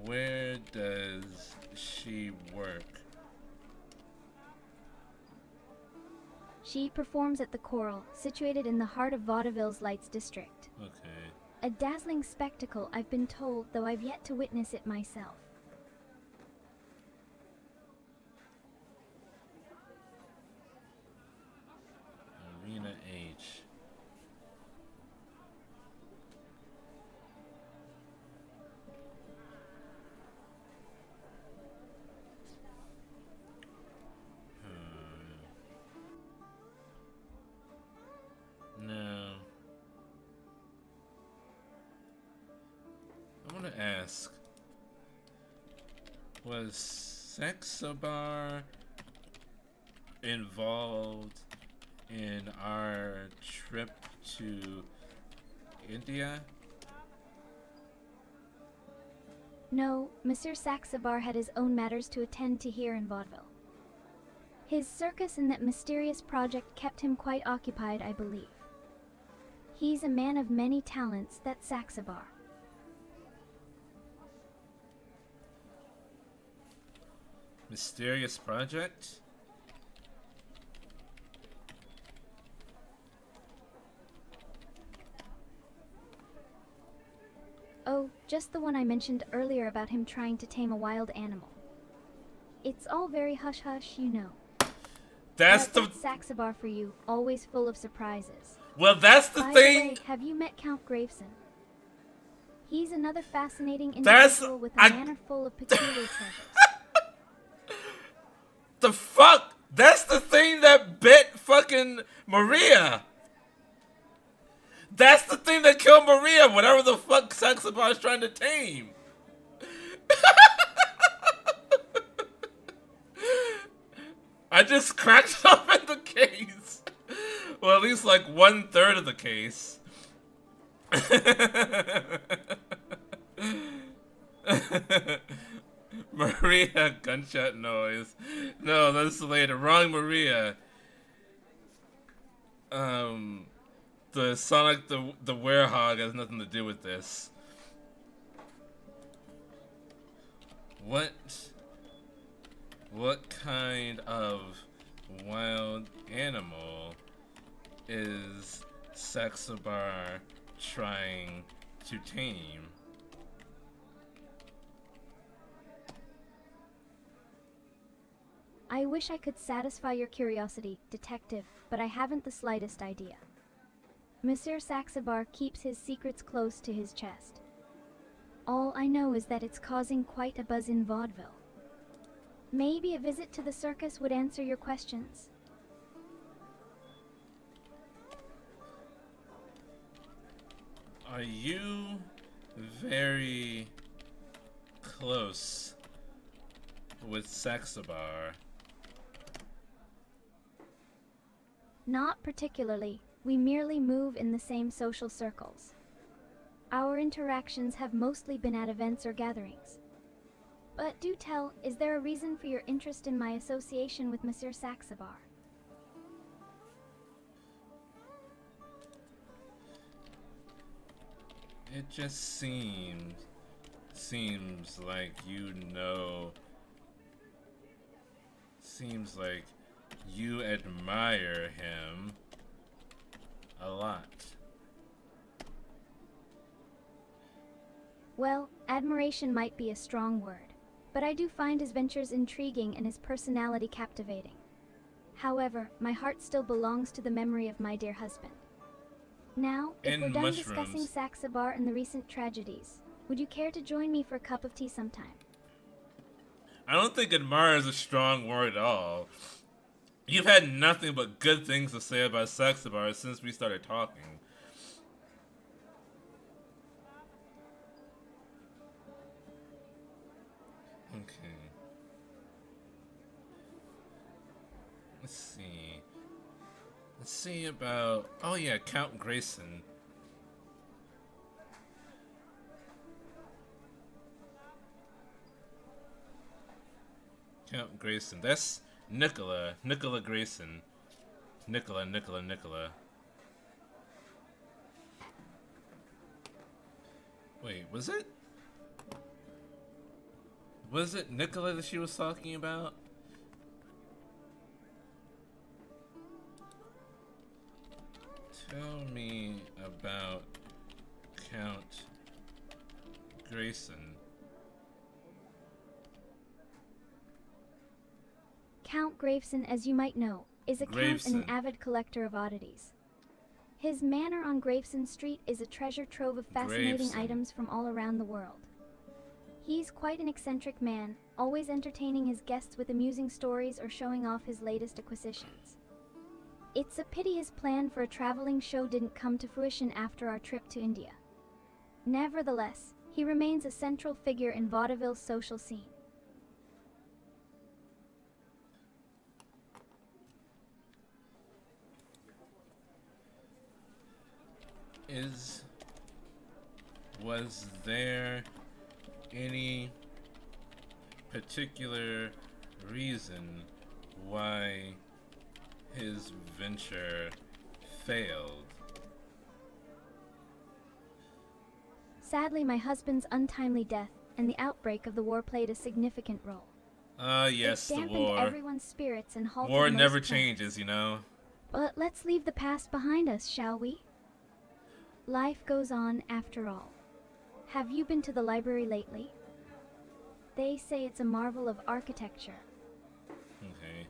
Where does she work? She performs at the Coral, situated in the heart of Vaudeville's Lights District. Okay. A dazzling spectacle, I've been told, though I've yet to witness it myself. Marina H. No. I want to ask, was Saxobar involved in our trip to India? No, Monsieur Saxobar had his own matters to attend to here in Vaudeville. His circus and that mysterious project kept him quite occupied, I believe. He's a man of many talents, that Saxobar. Mysterious project? Oh, just the one I mentioned earlier about him trying to tame a wild animal. It's all very hush-hush, you know. That's But that's Saxabar for you, always full of surprises. Well, that's the By thing. the way, have you met Count Graveson? He's another fascinating That's- individual with a manner full of peculiar treasures. The fuck? That's the thing that bit fucking Maria. That's the thing that killed Maria, whatever the fuck Saxabar is trying to tame. I just cracked open the case. Well, at least like 1/3 of the case. Maria, gunshot noise. No, that's later. Wrong Maria. The Sonic the Werehog has nothing to do with this. What kind of wild animal is Saxabar trying to tame? I wish I could satisfy your curiosity, detective, but I haven't the slightest idea. Monsieur Saxabar keeps his secrets close to his chest. All I know is that it's causing quite a buzz in vaudeville. Maybe a visit to the circus would answer your questions. Are you very close with Saxabar? Not particularly. We merely move in the same social circles. Our interactions have mostly been at events or gatherings. But do tell, is there a reason for your interest in my association with Monsieur Saxabar? It just seems like you know. Seems like you admire him a lot. Well, admiration might be a strong word, but I do find his ventures intriguing and his personality captivating. However, my heart still belongs to the memory of my dear husband. Now, if And we're done mushrooms. discussing Saxabar and the recent tragedies, would you care to join me for a cup of tea sometime? I don't think admire is a strong word at all. You've had nothing but good things to say about Saxabar since we started talking. Okay. Let's see. Let's see about... Oh yeah, Count Grayson. Count Grayson. That's Nicola. Nicola Grayson. Nicola. Wait, was it? Was it Nicola that she was talking about? Tell me about Count Grayson. Count Graveson, as you might know, is a count and an Graveson. avid collector of oddities. His manor on Graveson Street is a treasure trove of fascinating Graveson. items from all around the world. He's quite an eccentric man, always entertaining his guests with amusing stories or showing off his latest acquisitions. It's a pity his plan for a traveling show didn't come to fruition after our trip to India. Nevertheless, he remains a central figure in vaudeville's social scene. Was there any particular reason why his venture failed? Sadly, my husband's untimely death and the outbreak of the war played a significant role. Yes, It the dampened war. everyone's spirits and halted War most never plans. changes, you know? But let's leave the past behind us, shall we? Life goes on after all. Have you been to the library lately? They say it's a marvel of architecture. Okay.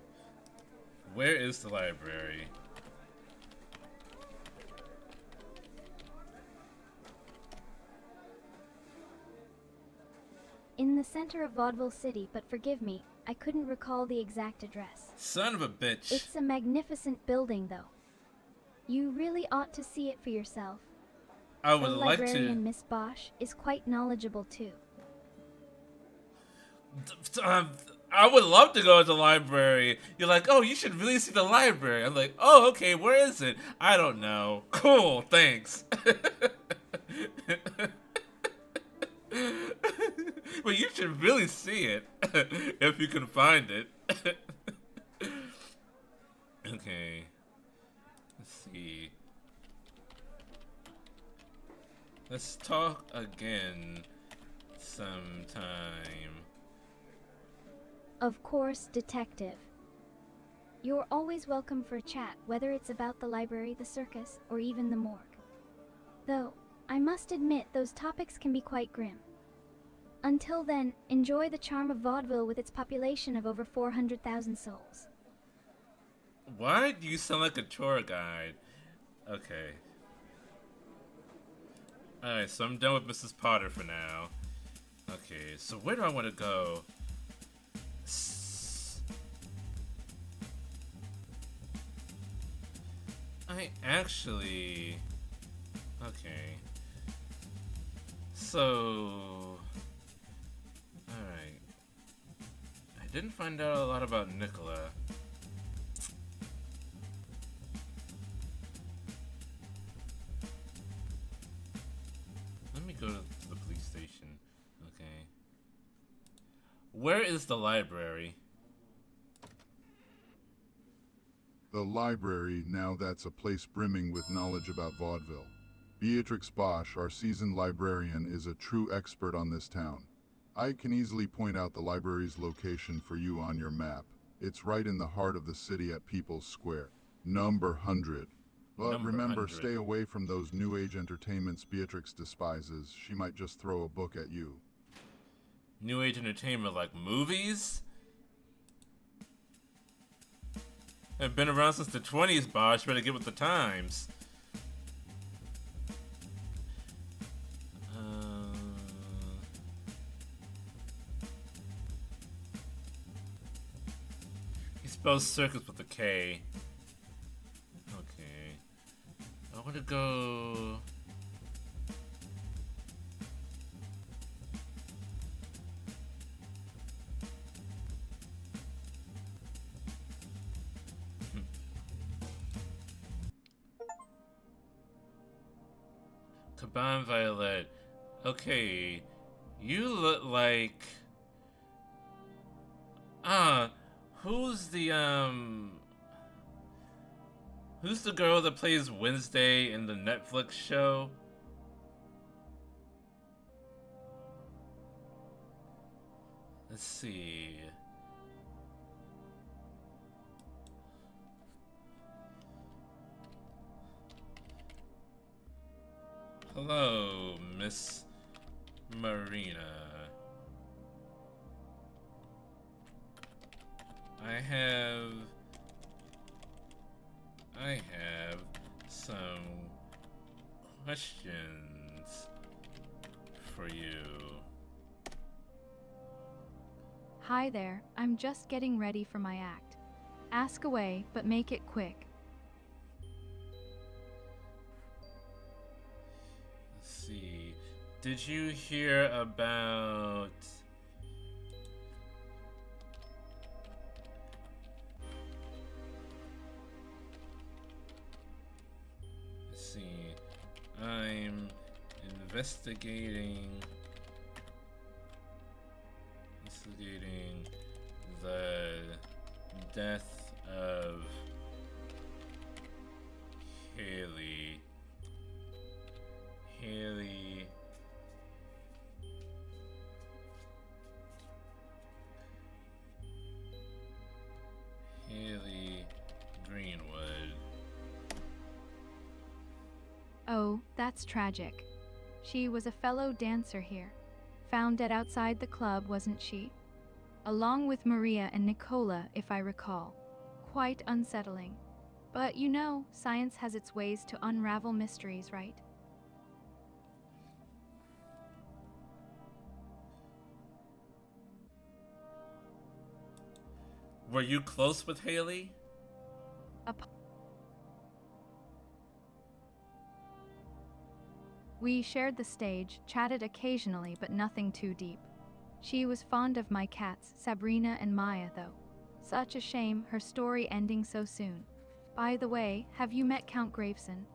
Where is the library? In the center of Vaudeville City, but forgive me, I couldn't recall the exact address. Son of a bitch. It's a magnificent building, though. You really ought to see it for yourself. I would The like librarian, to. Miss Bosch, is quite knowledgeable, too. I would love to go to the library. You're like, oh, you should really see the library. I'm like, oh, okay, where is it? I don't know. Cool, thanks. But you should really see it if you can find it. Okay. Let's see. Let's talk again sometime. Of course, Detective. You're always welcome for a chat, whether it's about the library, the circus, or even the morgue. Though, I must admit, those topics can be quite grim. Until then, enjoy the charm of Vaudeville with its population of over 400,000 souls. Why do you sound like a tour guide? Okay. Alright, so I'm done with Mrs. Potter for now. Okay, so where do I want to go? I actually... Okay. So... Alright. I didn't find out a lot about Nicola. Let me go to the police station. Okay. Where is the library? The library, now that's a place brimming with knowledge about vaudeville. Beatrix Bosch, our seasoned librarian, is a true expert on this town. I can easily point out the library's location for you on your map. It's right in the heart of the city at People's Square. Number 100. But Number remember, 100. stay away from those new age entertainments Beatrix despises. She might just throw a book at you. New age entertainment like movies? I've been around since the 20s, Bosch. Better get with the times. He spells circus with a K. Okay. I want to go... Caban Violet. Okay. You look like... Who's the girl that plays Wednesday in the Netflix show? Let's see. Hello, Miss Marina. I have some questions for you. Hi there, I'm just getting ready for my act. Ask away, but make it quick. Let's see. Did you hear about... Let's see. I'm investigating the death of Haley Greenwood. Oh, that's tragic. She was a fellow dancer here. Found dead outside the club, wasn't she? Along with Maria and Nicola, if I recall. Quite unsettling. But you know, science has its ways to unravel mysteries, right? Were you close with Haley? We shared the stage, chatted occasionally, but nothing too deep. She was fond of my cats, Sabrina and Maya, though. Such a shame, her story ending so soon. By the way, have you met Count Graveson?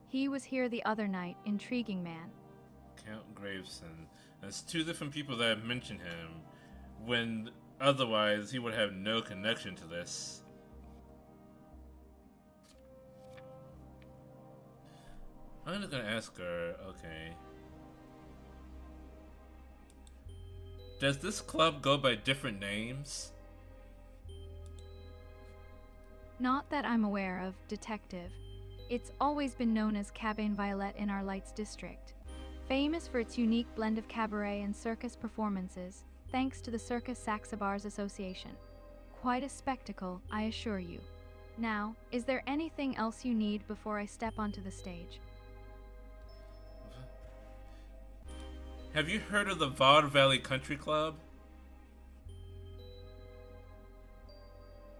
He was here the other night, intriguing man. Count Graveson. That's two different people that have mentioned him, when otherwise he would have no connection to this. I'm just gonna ask her, okay. Does this club go by different names? Not that I'm aware of, detective. It's always been known as Cabane Violet in our Lights district. Famous for its unique blend of cabaret and circus performances, thanks to the Circus Saxabars Association. Quite a spectacle, I assure you. Now, is there anything else you need before I step onto the stage? Have you heard of the VAUDEVILLE Country Club?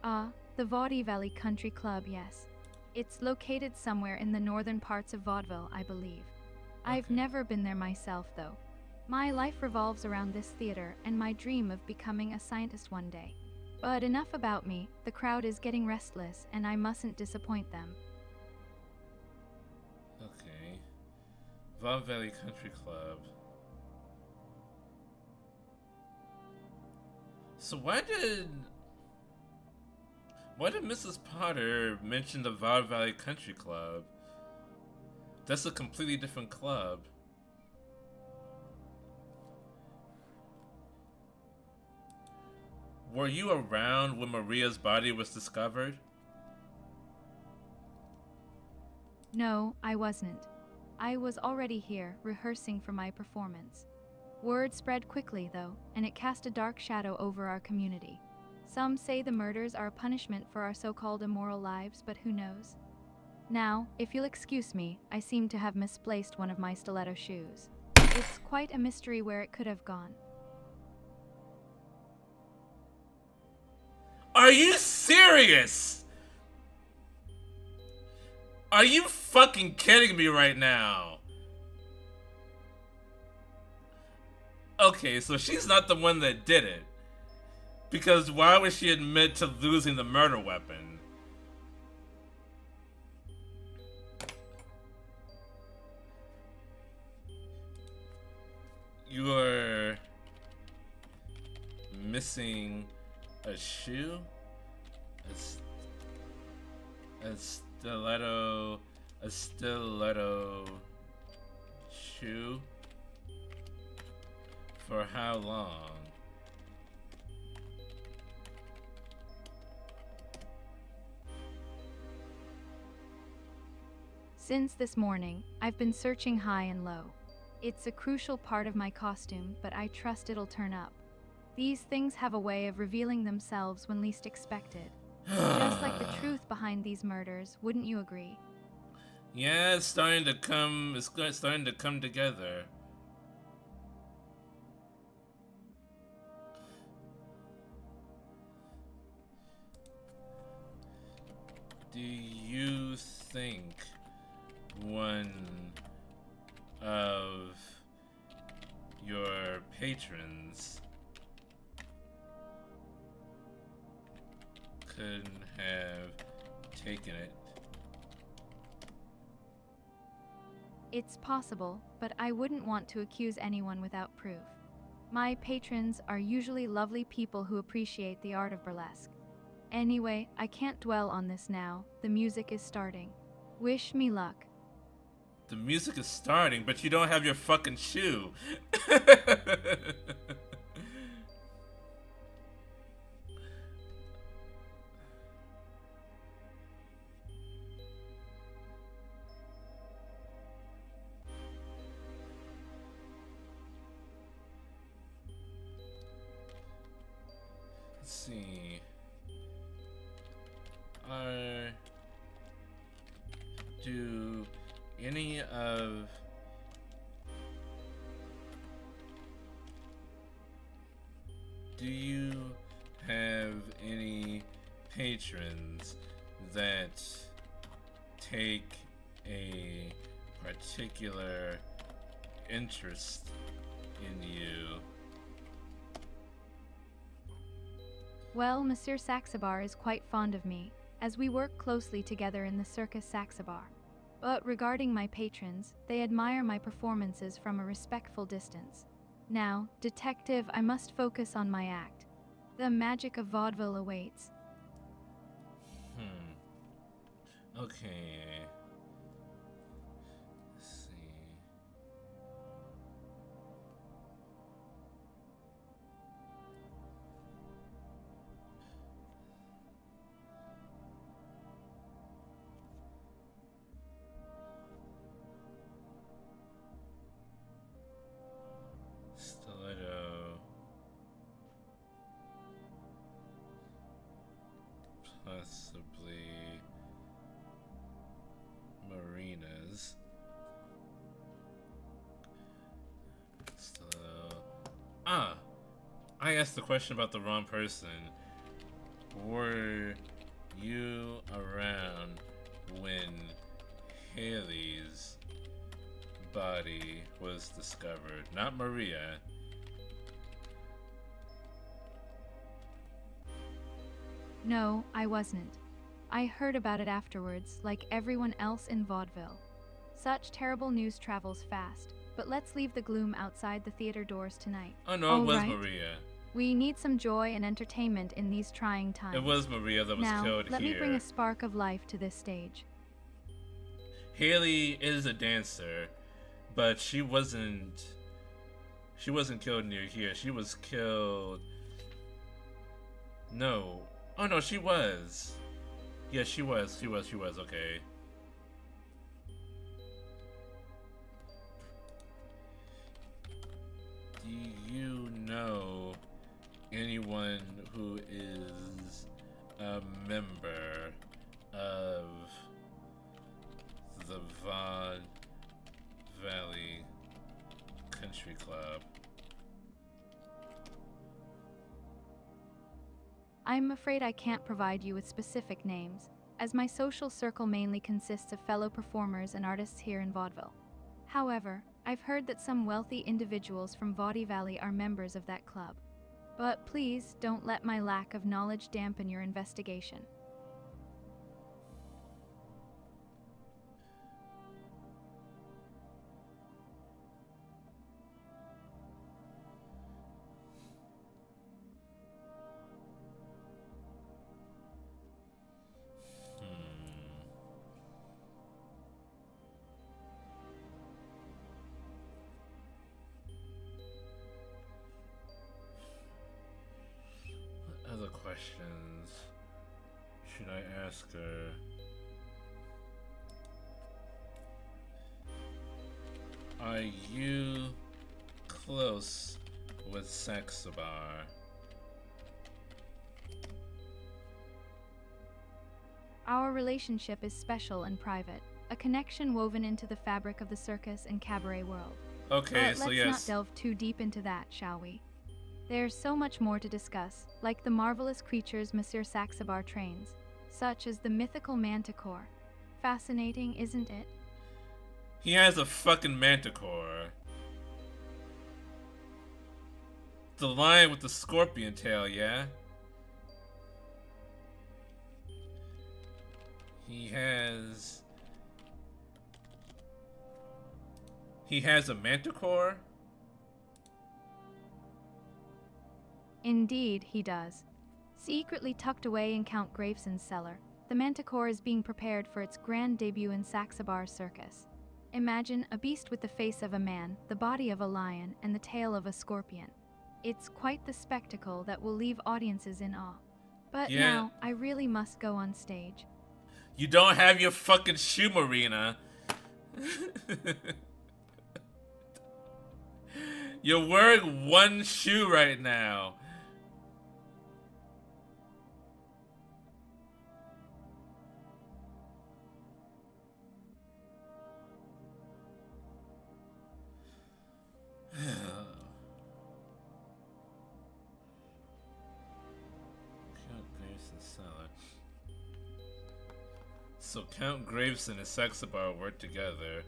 The Vaudeville Country Club, yes. It's located somewhere in the northern parts of Vaudeville, I believe. I've never been there myself, though. My life revolves around this theater and my dream of becoming a scientist one day. But enough about me, the crowd is getting restless and I mustn't disappoint them. Okay. VAUDEVILLE Country Club. So why did Mrs. Potter mention the VAUDEVILLE Country Club? That's a completely different club. Were you around when Maria's body was discovered? No, I wasn't. I was already here, rehearsing for my performance. Word spread quickly, though, and it cast a dark shadow over our community. Some say the murders are a punishment for our so-called immoral lives, but who knows? Now, if you'll excuse me, I seem to have misplaced one of my stiletto shoes. It's quite a mystery where it could have gone. Are you serious? Are you fucking kidding me right now? Okay, so she's not the one that did it. Because why would she admit to losing the murder weapon? You're missing a shoe? A stiletto shoe? For how long? Since this morning, I've been searching high and low. It's a crucial part of my costume, but I trust it'll turn up. These things have a way of revealing themselves when least expected. Just like the truth behind these murders, wouldn't you agree? Yeah, it's starting to come together. Do you think one of your patrons could have taken it? It's possible, but I wouldn't want to accuse anyone without proof. My patrons are usually lovely people who appreciate the art of burlesque. Anyway, I can't dwell on this now. The music is starting. Wish me luck. The music is starting, but you don't have your fucking shoe. Let's see. Are do any of do you have any patrons that take a particular interest in you? Well, Monsieur Saxabar is quite fond of me, as we work closely together in the Circus Saxabar. But regarding my patrons, they admire my performances from a respectful distance. Now, detective, I must focus on my act. The magic of vaudeville awaits. Okay. Let's see. Stiletto. Possibly marinas. Stiletto. I asked the question about the wrong person. Were you around when Haley's body was discovered? Not Maria. No, I wasn't. I heard about it afterwards, like everyone else in vaudeville. Such terrible news travels fast, but let's leave the gloom outside the theater doors tonight. Oh no, it All was right. Maria. We need some joy and entertainment in these trying times. It was Maria that was now, killed let here. me bring a spark of life to this stage. Haley is a dancer, but she wasn't killed near here. She was killed. No. Oh no, she was. Yeah, she was. Okay. Do you know anyone who is a member of the Vaude Valley Country Club? I'm afraid I can't provide you with specific names, as my social circle mainly consists of fellow performers and artists here in vaudeville. However, I've heard that some wealthy individuals from Vaudeville are members of that club. But please don't let my lack of knowledge dampen your investigation. What other questions should I ask her? Are you close with Saxabar? Our relationship is special and private, a connection woven into the fabric of the circus and cabaret world. Okay, But so let's yes. not delve too deep into that, shall we? There's so much more to discuss, like the marvelous creatures Monsieur Saxabar trains, such as the mythical manticore. Fascinating, isn't it? He has a fucking manticore. The lion with the scorpion tail, yeah? He has a manticore? Indeed, he does. Secretly tucked away in Count Graveson's cellar, the manticore is being prepared for its grand debut in Saxabar Circus. Imagine a beast with the face of a man, the body of a lion, and the tail of a scorpion. It's quite the spectacle that will leave audiences in awe. But Yeah. now, I really must go on stage. You don't have your fucking shoe, Marina. You're wearing one shoe right now. Count Graveson Cellar. So Count Graveson and Sexabar work together.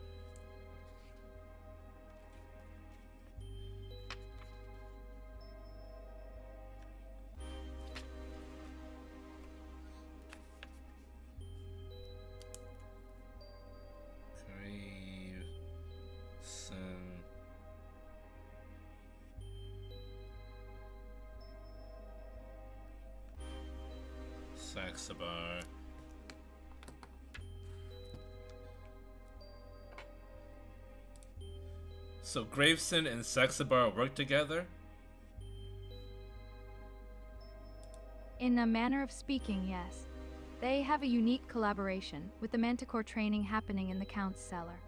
Saxabar. So Graveson and Saxabar work together? In a manner of speaking, yes. They have a unique collaboration, with the Manticore training happening in the Count's cellar.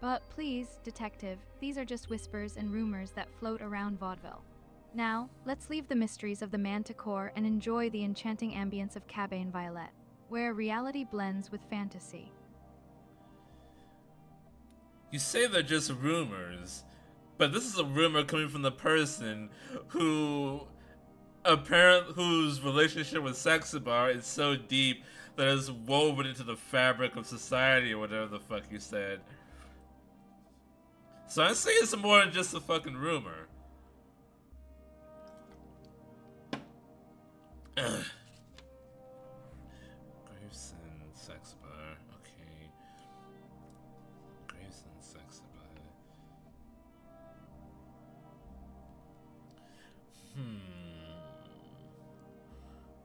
But please, Detective, these are just whispers and rumors that float around Vaudeville. Now, let's leave the mysteries of the Manticore and enjoy the enchanting ambience of Cabane Violet, where reality blends with fantasy. You say they're just rumors, but this is a rumor coming from the person whose relationship with Saxabar is so deep that it's woven into the fabric of society, or whatever the fuck you said. So I say it's more than just a fucking rumor. Graveson, Saxabar, okay. Graveson, Saxabar.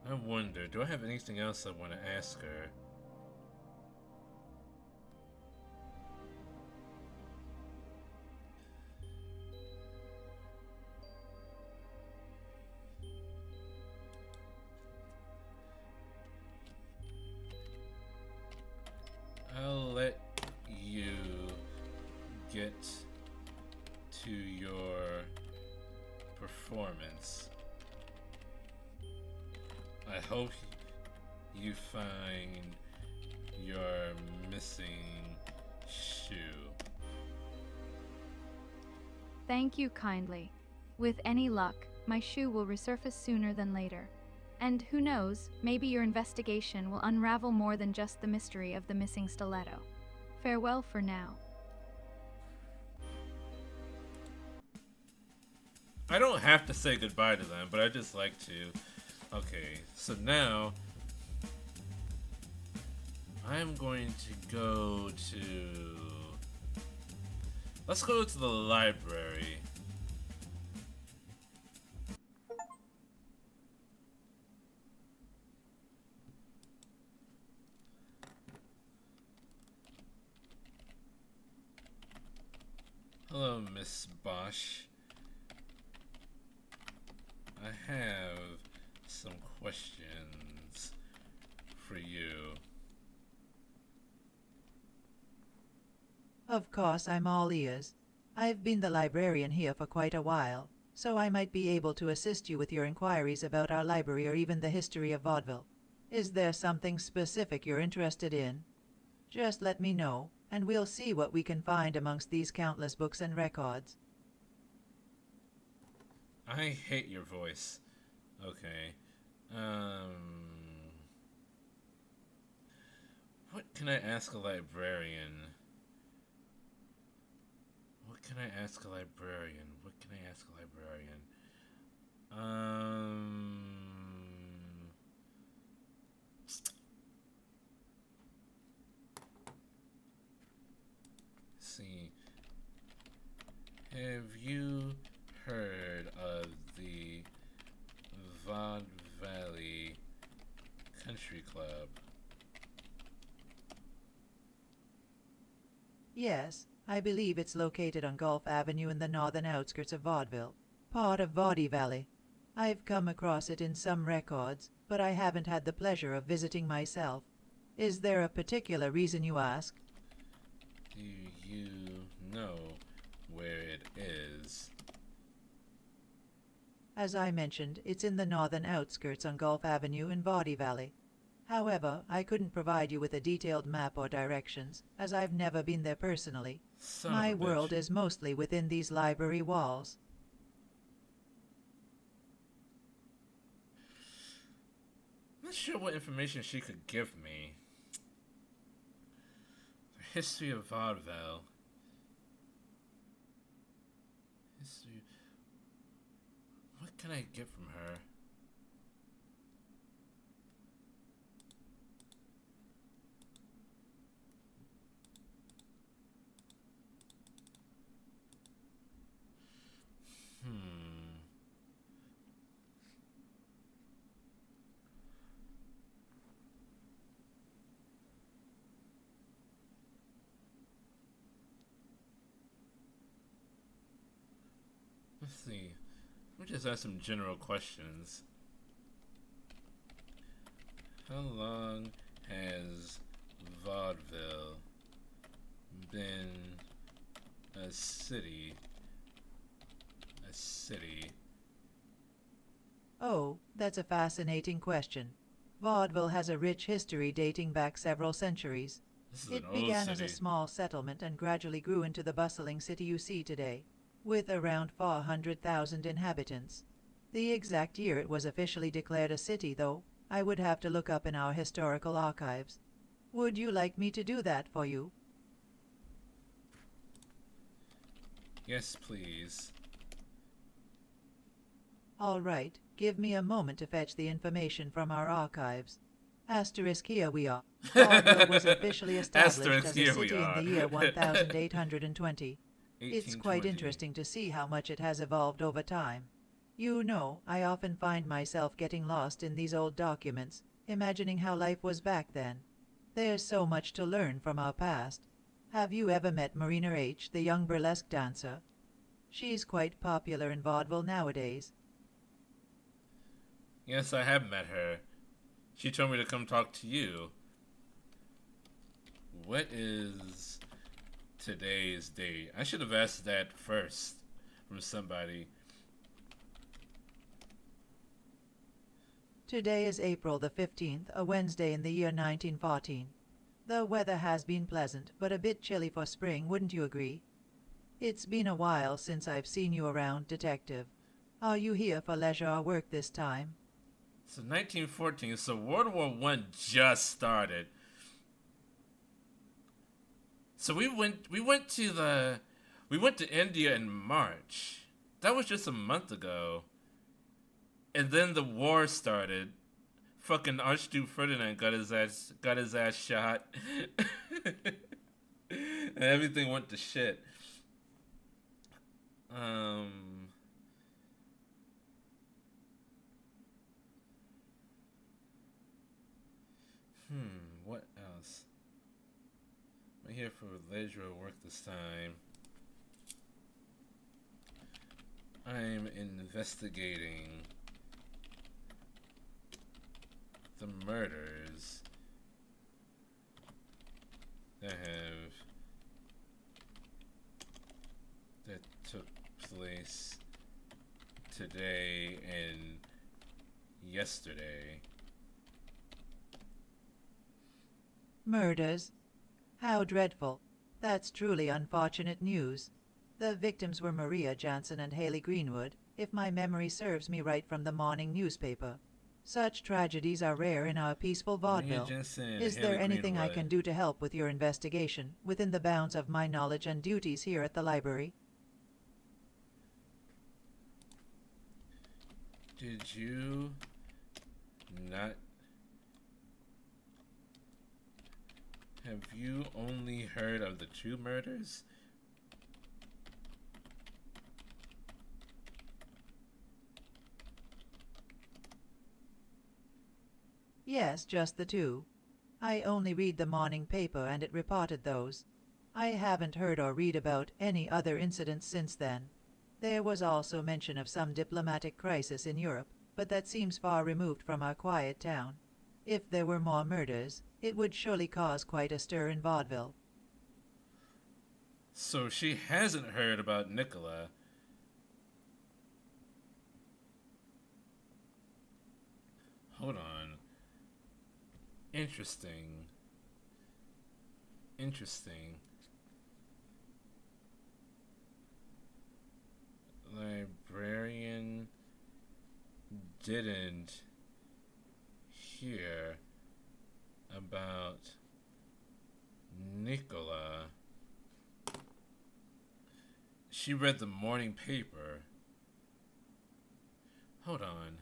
I wonder, do I have anything else I want to ask her? I'll let you get to your performance. I hope you find your missing shoe. Thank you kindly. With any luck, my shoe will resurface sooner than later. And who knows, maybe your investigation will unravel more than just the mystery of the missing stiletto. Farewell for now. I don't have to say goodbye to them, but I just like to. Okay, so now I'm going to go to... Let's go to the library. Hello, Miss Bosch. I have some questions for you. Of course, I'm all ears. I've been the librarian here for quite a while, so I might be able to assist you with your inquiries about our library or even the history of vaudeville. Is there something specific you're interested in? Just let me know, and we'll see what we can find amongst these countless books and records. I hate your voice. Okay. What can I ask a librarian? What can I ask a librarian? What can I ask a librarian? See. Have you heard of the VAUDEVILLE Country Club? Yes, I believe it's located on Gulf Avenue in the northern outskirts of Vaudeville, part of VAUDEVILLE. I've come across it in some records, but I haven't had the pleasure of visiting myself. Is there a particular reason you ask? Do you know where it is? As I mentioned, it's in the northern outskirts on Gulf Avenue in Vaudeville. However, I couldn't provide you with a detailed map or directions, as I've never been there personally. Son My of a world bitch. is mostly within these library walls. I'm not sure what information she could give me. The history of vaudeville. History. What can I get from her? Let's see. Let me just ask some general questions. How long has vaudeville been a city? A city. Oh, that's a fascinating question. Vaudeville has a rich history dating back several centuries. This is an It old began city. as a small settlement and gradually grew into the bustling city you see today, with around 400,000 inhabitants. The exact year it was officially declared a city, though, I would have to look up in our historical archives. Would you like me to do that for you? Yes, please. All right, give me a moment to fetch the information from our archives. Asterisk, here we are. Vaudeville was officially established Asterisk, as a here we city in are. the year 1820. It's quite 1820. interesting to see how much it has evolved over time. You know, I often find myself getting lost in these old documents, imagining how life was back then. There's so much to learn from our past. Have you ever met Marina H., the young burlesque dancer? She's quite popular in vaudeville nowadays. Yes, I have met her. She told me to come talk to you. What is today's date? I should have asked that first from somebody. Today is April the 15th, a Wednesday in the year 1914. The weather has been pleasant, but a bit chilly for spring, wouldn't you agree? It's been a while since I've seen you around, Detective. Are you here for leisure or work this time? So 1914, so World War I just started. So we went to India in March. That was just a month ago. And then the war started. Fucking Archduke Ferdinand got his ass shot. And everything went to shit. What else? I'm here for leisure work this time. I'm investigating the murders that took place today and yesterday. Murders? How dreadful. That's truly unfortunate news. The victims were Maria Jansen and Haley Greenwood, if my memory serves me right from the morning newspaper. Such tragedies are rare in our peaceful vaudeville. Is there anything I can do to help with your investigation, within the bounds of my knowledge and duties here at the library? Did you not... Have you only heard of the two murders? Yes, just the two. I only read the morning paper and it reported those. I haven't heard or read about any other incidents since then. There was also mention of some diplomatic crisis in Europe, but that seems far removed from our quiet town. If there were more murders, it would surely cause quite a stir in vaudeville. So she hasn't heard about Nicola. Hold on. Interesting. librarian didn't hear about Nicola. She read the morning paper. Hold on.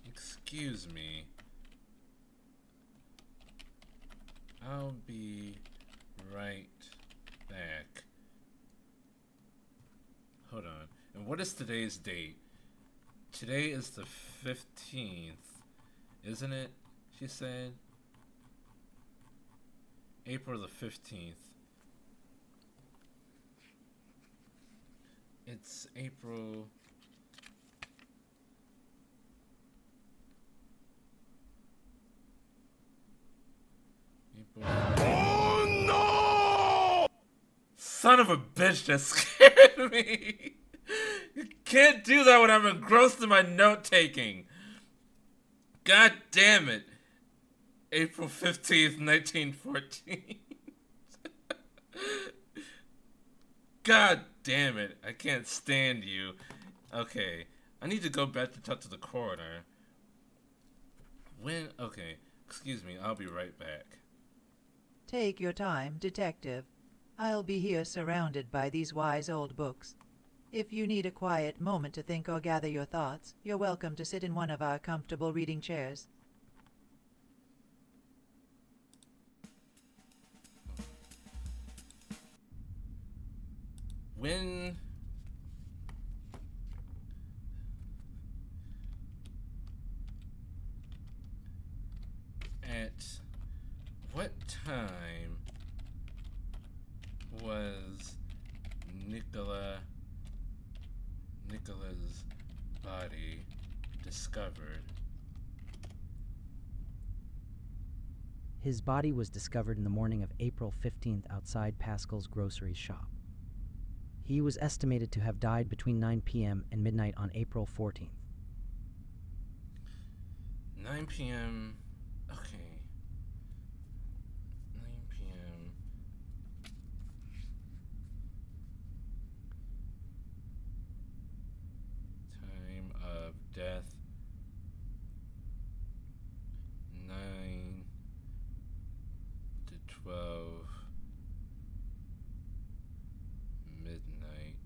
Excuse me. I'll be right back. Hold on. And what is today's date? Today is the 15th, isn't it? She said. April the 15th. It's April. Oh no! Son of a bitch, that scared me. You can't do that when I'm engrossed in my note taking. God damn it. April 15th, 1914. God damn it. I can't stand you. Okay. I need to go back to talk to the coroner. When? Okay. Excuse me. I'll be right back. Take your time, Detective. I'll be here surrounded by these wise old books. If you need a quiet moment to think or gather your thoughts, you're welcome to sit in one of our comfortable reading chairs. When at what time was Nicola's body discovered? His body was discovered in the morning of April 15th outside Pascal's grocery shop. He was estimated to have died between 9 p.m. and midnight on April 14th. 9 p.m. Okay. 9 p.m. Time of death. 9 to 12 midnight.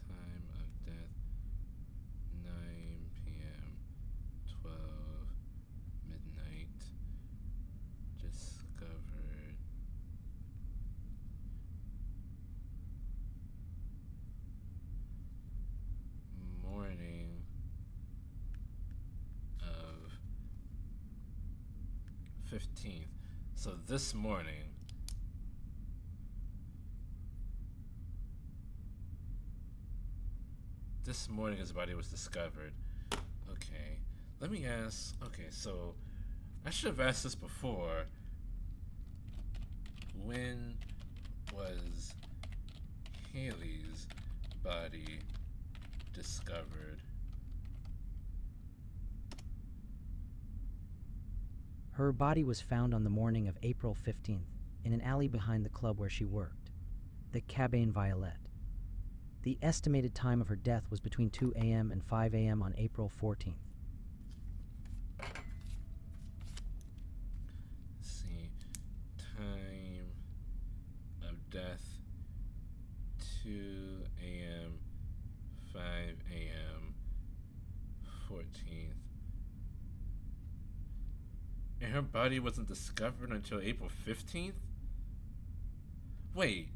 Time of death 9 p.m. 12 midnight. Discovered morning of 15th. So this morning. This morning his body was discovered. Okay. Let me ask. Okay, so I should have asked this before. When was Haley's body discovered? Her body was found on the morning of April 15th in an alley behind the club where she worked, the Cabane Violet. The estimated time of her death was between 2 a.m. and 5 a.m. on April 14th. Let's see. Time of death 2 a.m. 5 a.m. 14th. And her body wasn't discovered until April 15th? Wait.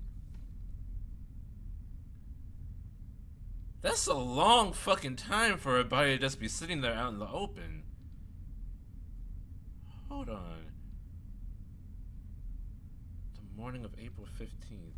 That's a long fucking time for a body to just be sitting there out in the open. Hold on. The morning of April 15th.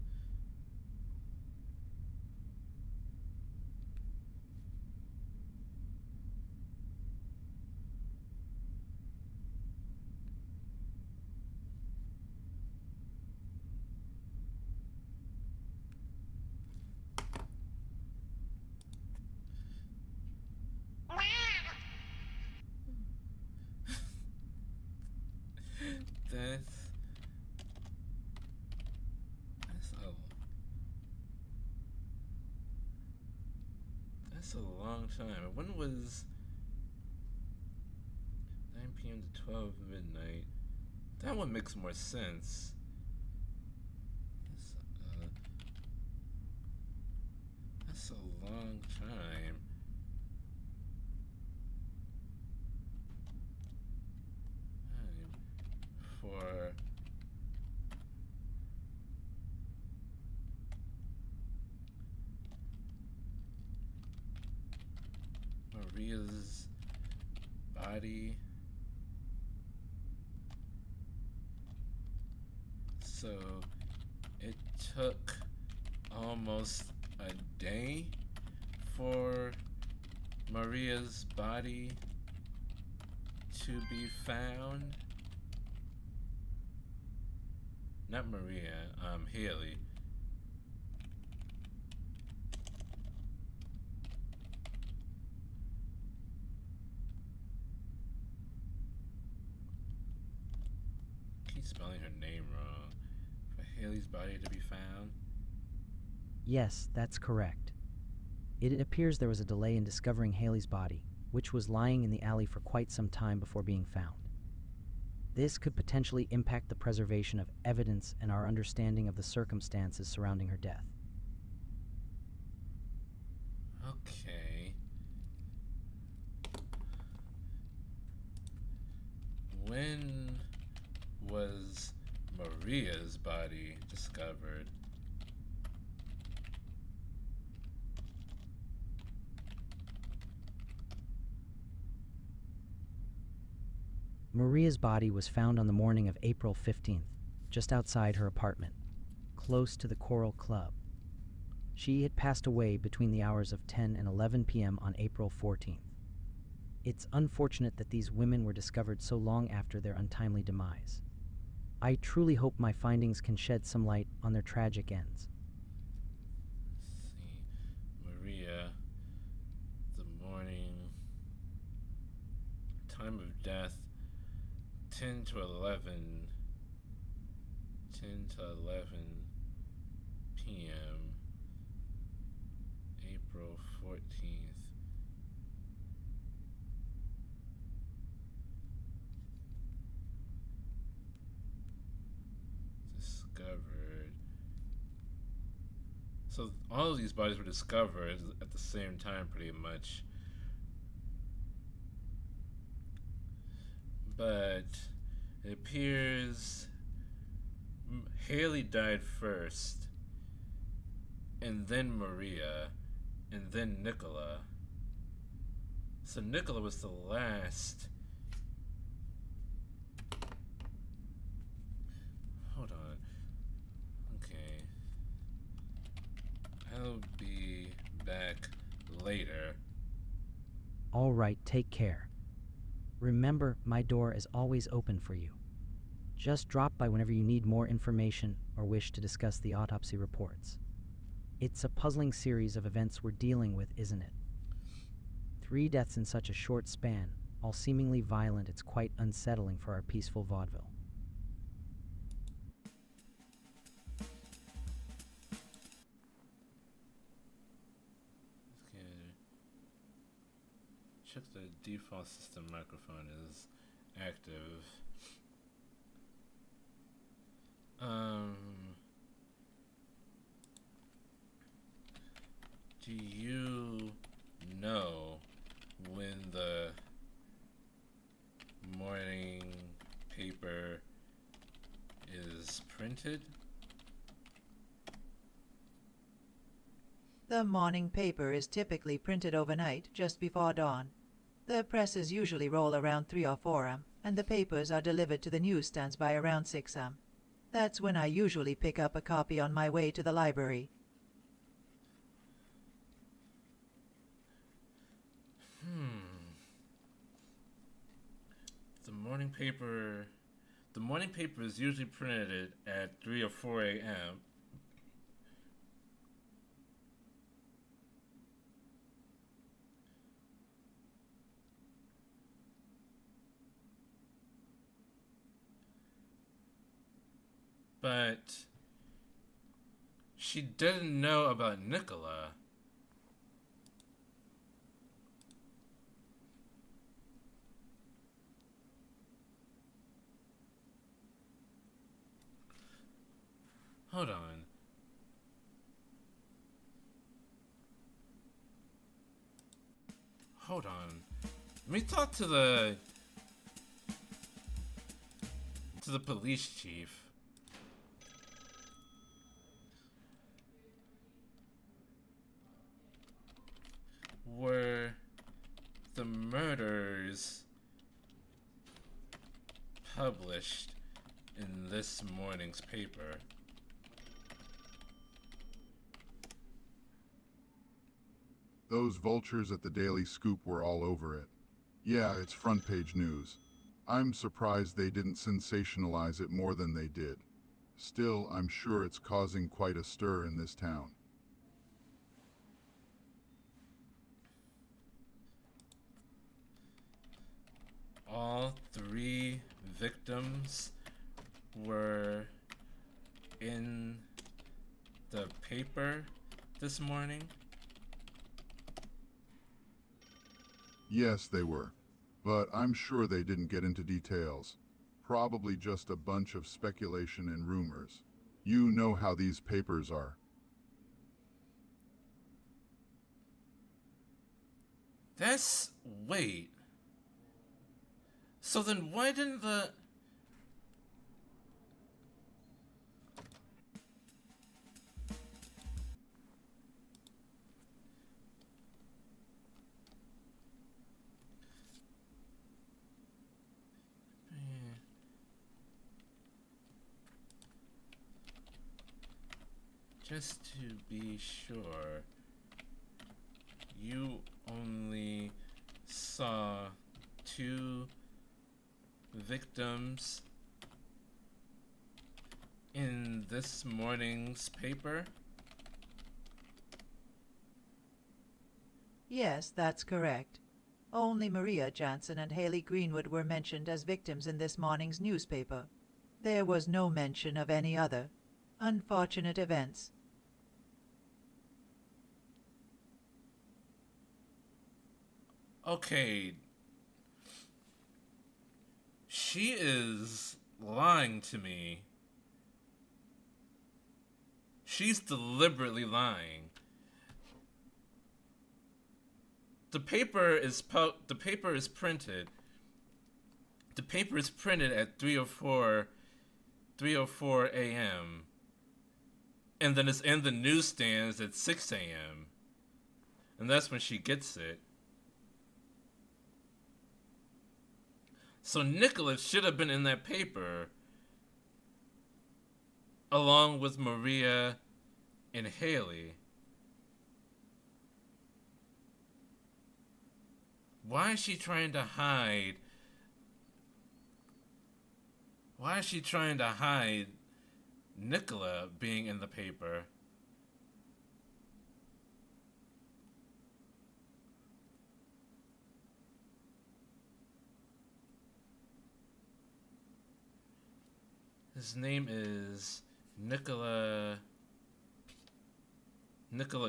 That's a long time. When was 9 p.m. to 12 midnight? That one makes more sense. That's a long time. For Maria's body. So it took almost a day for Maria's body to be found. Not Maria, Haley. Keep spelling her name wrong. For Haley's body to be found? Yes, that's correct. It appears there was a delay in discovering Haley's body, which was lying in the alley for quite some time before being found. This could potentially impact the preservation of evidence and our understanding of the circumstances surrounding her death. Okay. When was Maria's body discovered? Maria's body was found on the morning of April 15th, just outside her apartment, close to the Coral Club. She had passed away between the hours of 10 and 11 p.m. on April 14th. It's unfortunate that these women were discovered so long after their untimely demise. I truly hope my findings can shed some light on their tragic ends. Let's see. Maria, the morning, time of death, 10 to 11 p.m. April 14th. Discovered. So all of these bodies were discovered at the same time pretty much. But it appears Haley died first, and then Maria, and then Nicola. So Nicola was the last. Hold on. Okay. I'll be back later. All right, take care. Remember, my door is always open for you. Just drop by whenever you need more information or wish to discuss the autopsy reports. It's a puzzling series of events we're dealing with, isn't it? 3 deaths in such a short span, all seemingly violent. It's quite unsettling for our peaceful vaudeville. Okay. Check the default system microphone is active. Do you know when the morning paper is printed? The morning paper is typically printed overnight, just before dawn. The presses usually roll around 3 or 4 am, and the papers are delivered to the newsstands by around 6 am. That's when I usually pick up a copy on my way to the library. The morning paper is usually printed at 3 or 4 a.m. But she didn't know about Nicola. Hold on. Hold on. Let me talk to the police chief. Were the murders published in this morning's paper? Those vultures at the Daily Scoop were all over it. Yeah, it's front page news. I'm surprised they didn't sensationalize it more than they did. Still, I'm sure it's causing quite a stir in this town. All 3 victims were in the paper this morning? Yes, they were. But I'm sure they didn't get into details. Probably just a bunch of speculation and rumors. You know how these papers are. Wait. So then why didn't the... Just to be sure, you only saw 2 victims in this morning's paper? Yes, that's correct. Only Maria Jansen and Haley Greenwood were mentioned as victims in this morning's newspaper. There was no mention of any other. Unfortunate events. Okay. She is lying to me. She's deliberately lying. The paper is printed. The paper is printed at 3:04 a.m. and then it's in the newsstands at 6 a.m. and that's when she gets it. So Nicholas should have been in that paper along with Maria and Haley. Why is she trying to hide? Why is she trying to hide Nicola being in the paper? His name is Nicola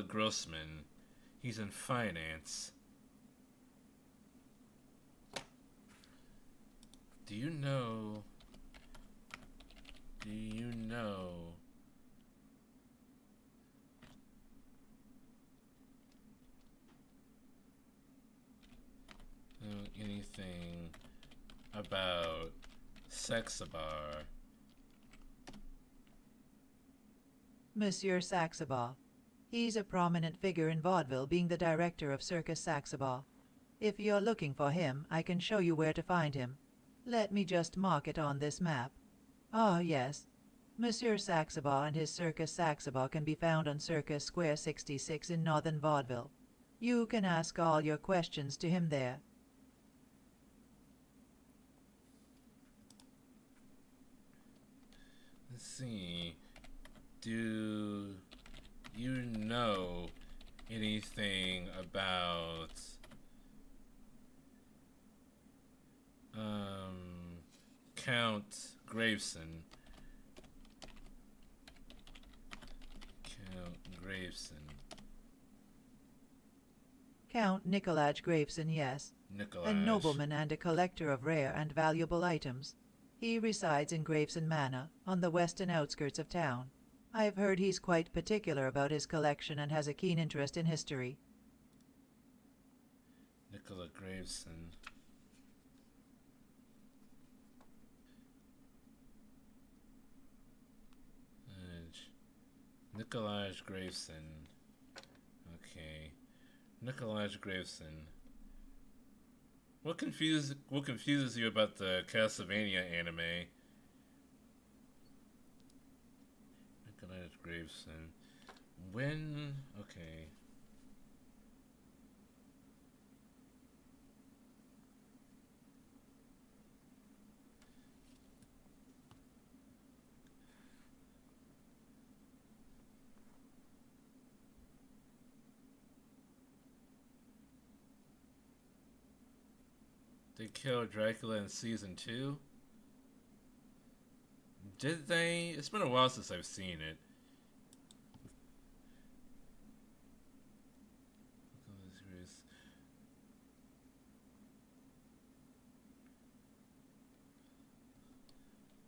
Grossman. He's in finance. Do you know anything about Sexabar? Monsieur Saxabar. He's a prominent figure in vaudeville, being the director of Circus Saxabar. If you're looking for him, I can show you where to find him. Let me just mark it on this map. Ah, yes. Monsieur Saxabar and his Circus Saxabar can be found on Circus Square 66 in northern vaudeville. You can ask all your questions to him there. Let's see. Do you know anything about Count Graveson? Count Nicolaj Graveson, yes. A nobleman and a collector of rare and valuable items. He resides in Graveson Manor, on the western outskirts of town. I've heard he's quite particular about his collection and has a keen interest in history. Nicola Graveson. Nikolaj Graveson. Okay. Nikolaj Graveson. What confuses you about the Castlevania anime? Nikolaj Graveson. When? Okay. They killed Dracula in season 2? Did they? It's been a while since I've seen it.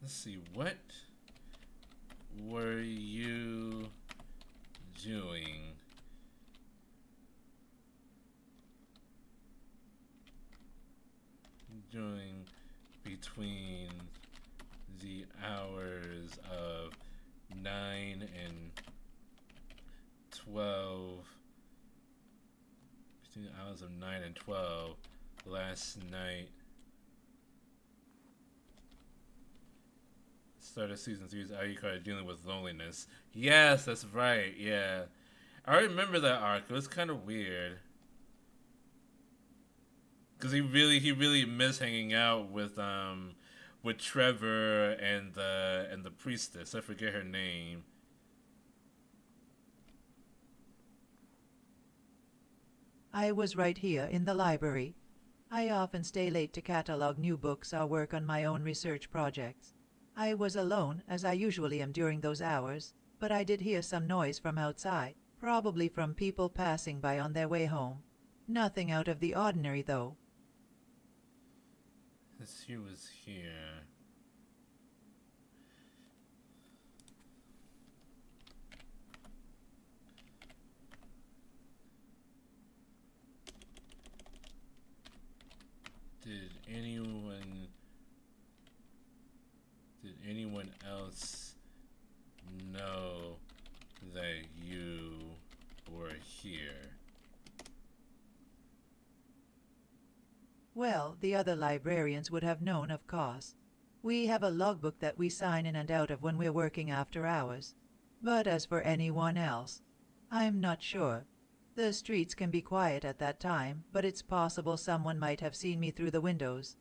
Let's see, what were you doing between the hours of 9 and 12, between the hours of 9 and 12 last night? Started season 3's Ayukara dealing with loneliness. Yes, that's right, yeah. I remember that arc. It was kind of weird. Because he really missed hanging out with Trevor and the priestess. I forget her name. I was right here in the library. I often stay late to catalog new books or work on my own research projects. I was alone, as I usually am during those hours, but I did hear some noise from outside, probably from people passing by on their way home. Nothing out of the ordinary, though. She was here. Did anyone else know that you were here? Well, the other librarians would have known, of course. We have a logbook that we sign in and out of when we're working after hours. But as for anyone else, I'm not sure. The streets can be quiet at that time, but it's possible someone might have seen me through the windows.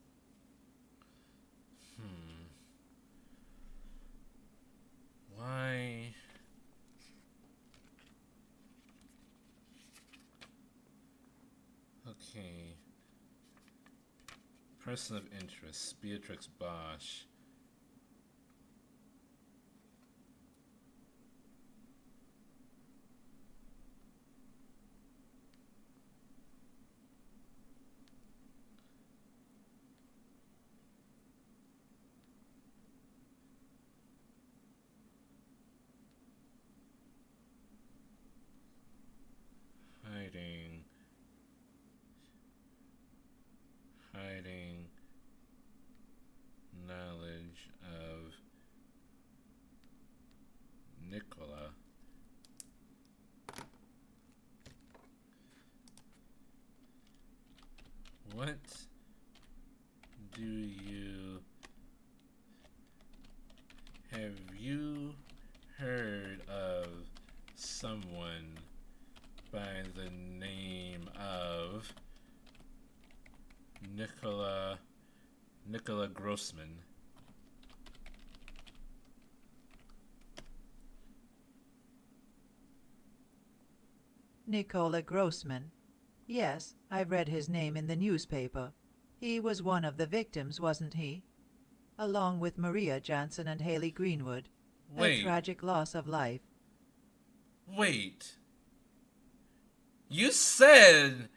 Why? Okay. Person of interest, Beatrix Bosch. Hiding knowledge of Nicola. What do you have you heard of someone by the name of Nicola Grossman? Nicola Grossman. Yes, I've read his name in the newspaper. He was one of the victims, wasn't he? Along with Maria Jansen and Haley Greenwood. Wait. A tragic loss of life. Wait. You said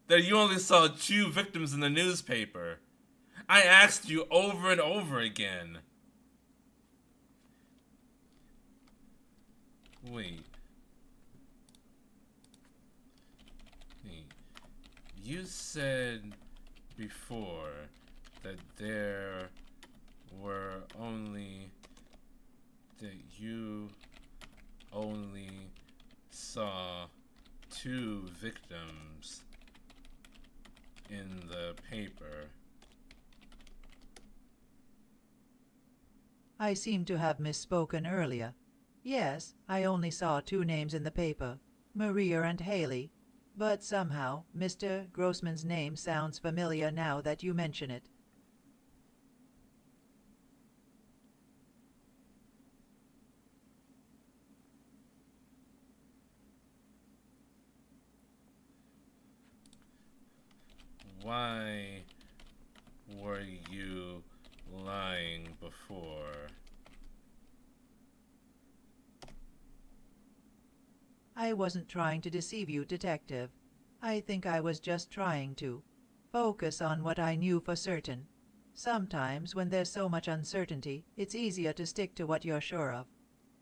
that you only saw 2 victims in the newspaper. I asked you over and over again. Wait. Wait. You said before that there were only... that you only saw 2 victims in the paper. I seem to have misspoken earlier. Yes, I only saw 2 names in the paper, Maria and Haley, but somehow Mr. Grossman's name sounds familiar now that you mention it. Why were you lying before? I wasn't trying to deceive you, Detective. I think I was just trying to focus on what I knew for certain. Sometimes, when there's so much uncertainty, it's easier to stick to what you're sure of.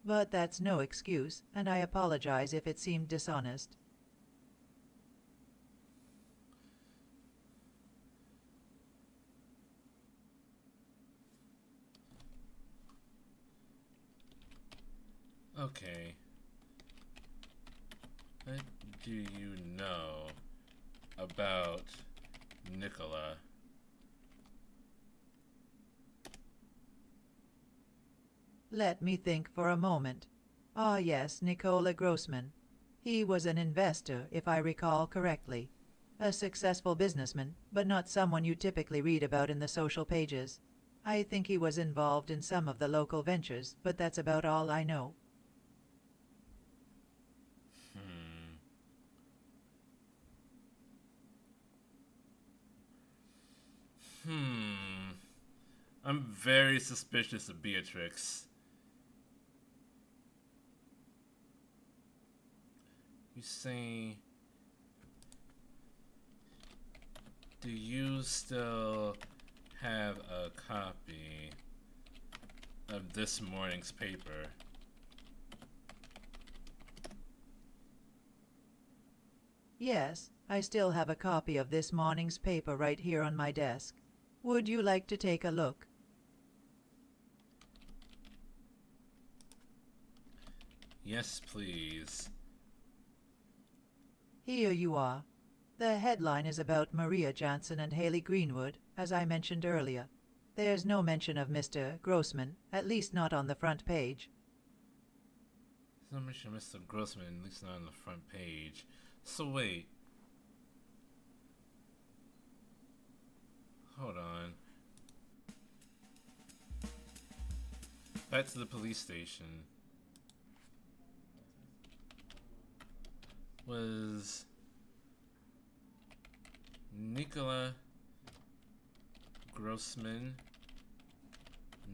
But that's no excuse, and I apologize if it seemed dishonest. Okay. What do you know about Nicola? Let me think for a moment. Ah, yes, Nicola Grossman. He was an investor, if I recall correctly. A successful businessman, but not someone you typically read about in the social pages. I think he was involved in some of the local ventures, but that's about all I know. I'm very suspicious of Beatrix. You say... Do you still have a copy of this morning's paper? Yes, I still have a copy of this morning's paper right here on my desk. Would you like to take a look? Yes, please. Here you are. The headline is about Maria Jansen and Haley Greenwood, as I mentioned earlier. There's no mention of Mr. Grossman, at least not on the front page. There's no mention of Mr. Grossman, at least not on the front page. So wait. Hold on. Back to the police station. Was Nicola Grossman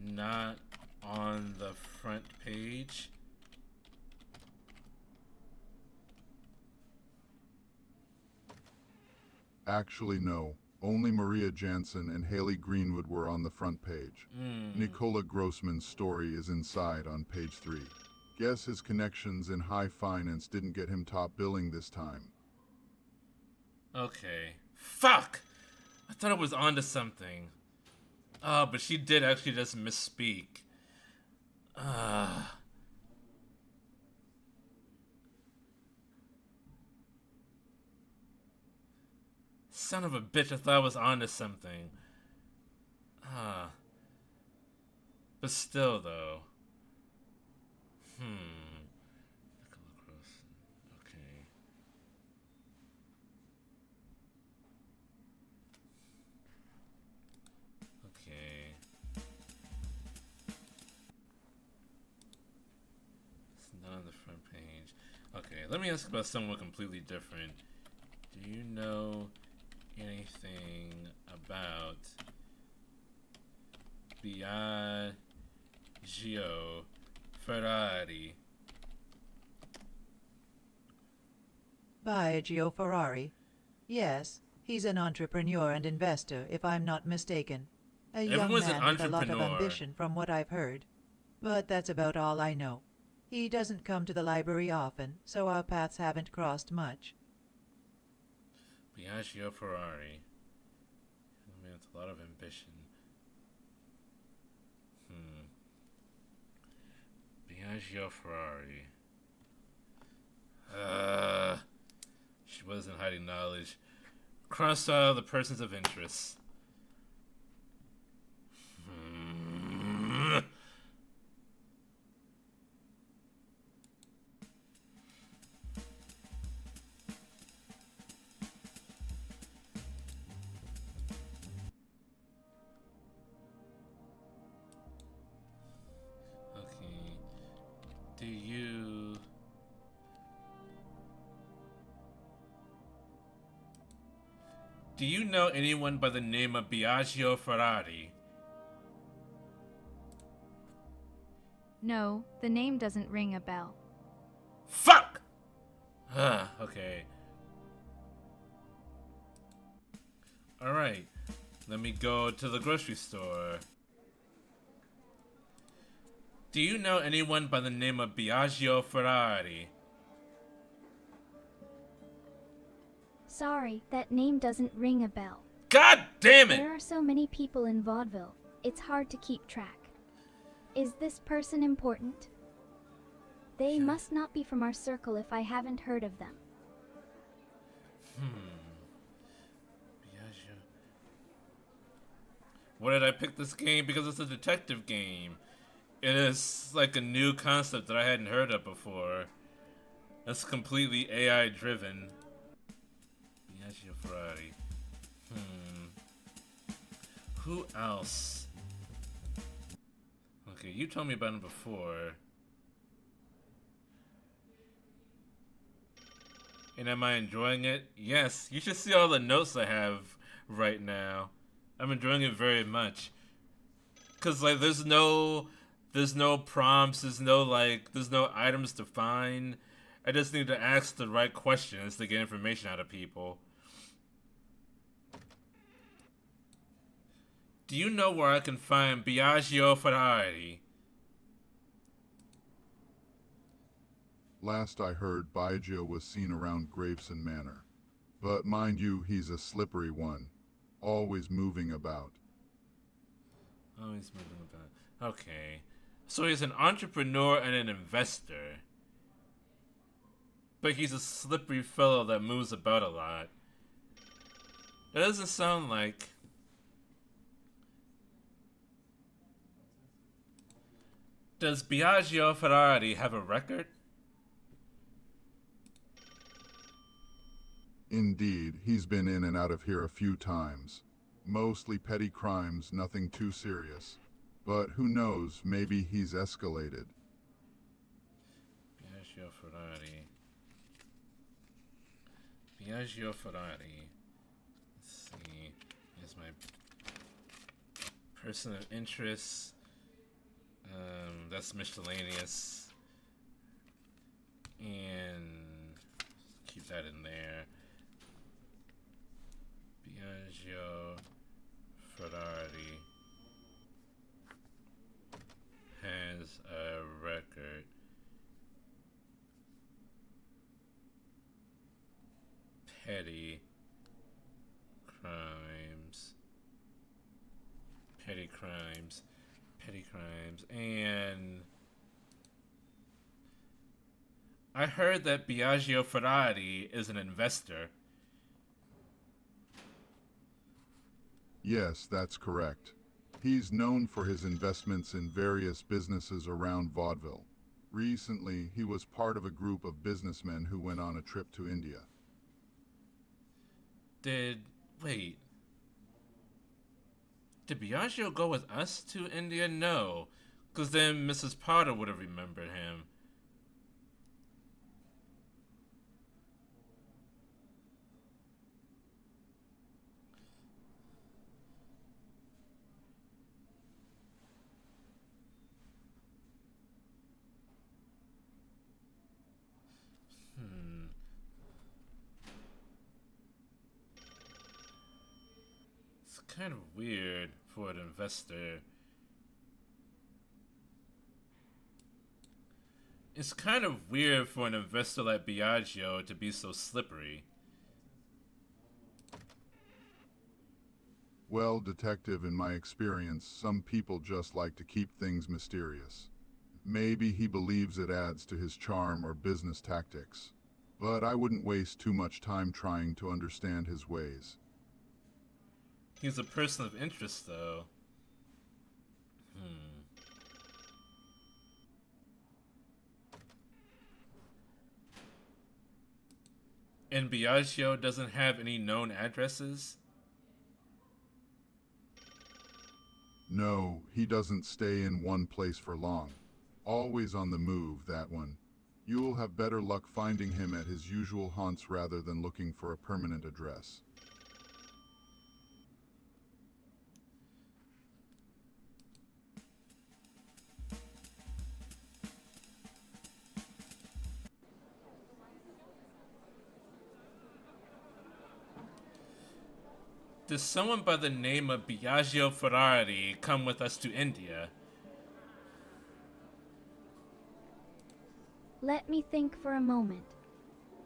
not on the front page? Actually, no. Only Maria Jansen and Haley Greenwood were on the front page. Nicola Grossman's story is inside on page 3. Guess his connections in high finance didn't get him top billing this time. Okay. Fuck! I thought I was onto something. Oh, but she did actually just misspeak. Son of a bitch, I thought I was onto something. But still, though. Nicola Grossman. Okay. Okay. It's not on the front page. Okay, let me ask about someone completely different. Do you know anything about Biagio Ferrari? Biagio Ferrari? Yes, he's an entrepreneur and investor, if I'm not mistaken. A young Everyone's an man with a lot of entrepreneur. ambition from what I've heard. But that's about all I know. He doesn't come to the library often, so our paths haven't crossed much. Biagio Ferrari. I mean, it's a lot of ambition. Biagio Ferrari. She wasn't hiding knowledge. Cross out the persons of interest. Okay. Do you know anyone by the name of Biagio Ferrari? No, the name doesn't ring a bell. Fuck! Okay. Alright. Let me go to the grocery store. Do you know anyone by the name of Biagio Ferrari? Sorry, that name doesn't ring a bell. God damn it! There are so many people in Vaudeville, it's hard to keep track. Is this person important? They must not be from our circle if I haven't heard of them. Biagio. Why did I pick this game? Because it's a detective game. It is like a new concept that I hadn't heard of before. It's completely AI driven. Biagio Ferrari. Who else? Okay, you told me about him before. And am I enjoying it? Yes, you should see all the notes I have right now. I'm enjoying it very much. Cause like there's no prompts, there's no items to find. I just need to ask the right questions to get information out of people. Do you know where I can find Biagio Ferrari? Last I heard, Biagio was seen around Graveson Manor. But mind you, he's a slippery one. Always moving about. Always moving about. Okay. So he's an entrepreneur and an investor. But he's a slippery fellow that moves about a lot. That doesn't sound like... Does Biagio Ferrari have a record? Indeed, he's been in and out of here a few times. Mostly petty crimes, nothing too serious. But who knows, maybe he's escalated. Biagio Ferrari. Biagio Ferrari. Let's see. Here's my person of interest. That's miscellaneous. And keep that in there. Biagio Ferrari has a record. Petty crimes. Petty crimes. Petty crimes. And I heard that Biagio Ferrari is an investor. Yes, that's correct. He's known for his investments in various businesses around Vaudeville. Recently, he was part of a group of businessmen who went on a trip to India. Wait. Did Biagio go with us to India? No. Because then Mrs. Potter would have remembered him. It's kind of weird for an investor. It's kind of weird for an investor like Biagio to be so slippery. Well, Detective, in my experience, some people just like to keep things mysterious. Maybe he believes it adds to his charm or business tactics. But I wouldn't waste too much time trying to understand his ways. He's a person of interest, though. And Biagio doesn't have any known addresses? No, he doesn't stay in one place for long. Always on the move, that one. You'll have better luck finding him at his usual haunts rather than looking for a permanent address. Does someone by the name of Biagio Ferrari come with us to India? Let me think for a moment.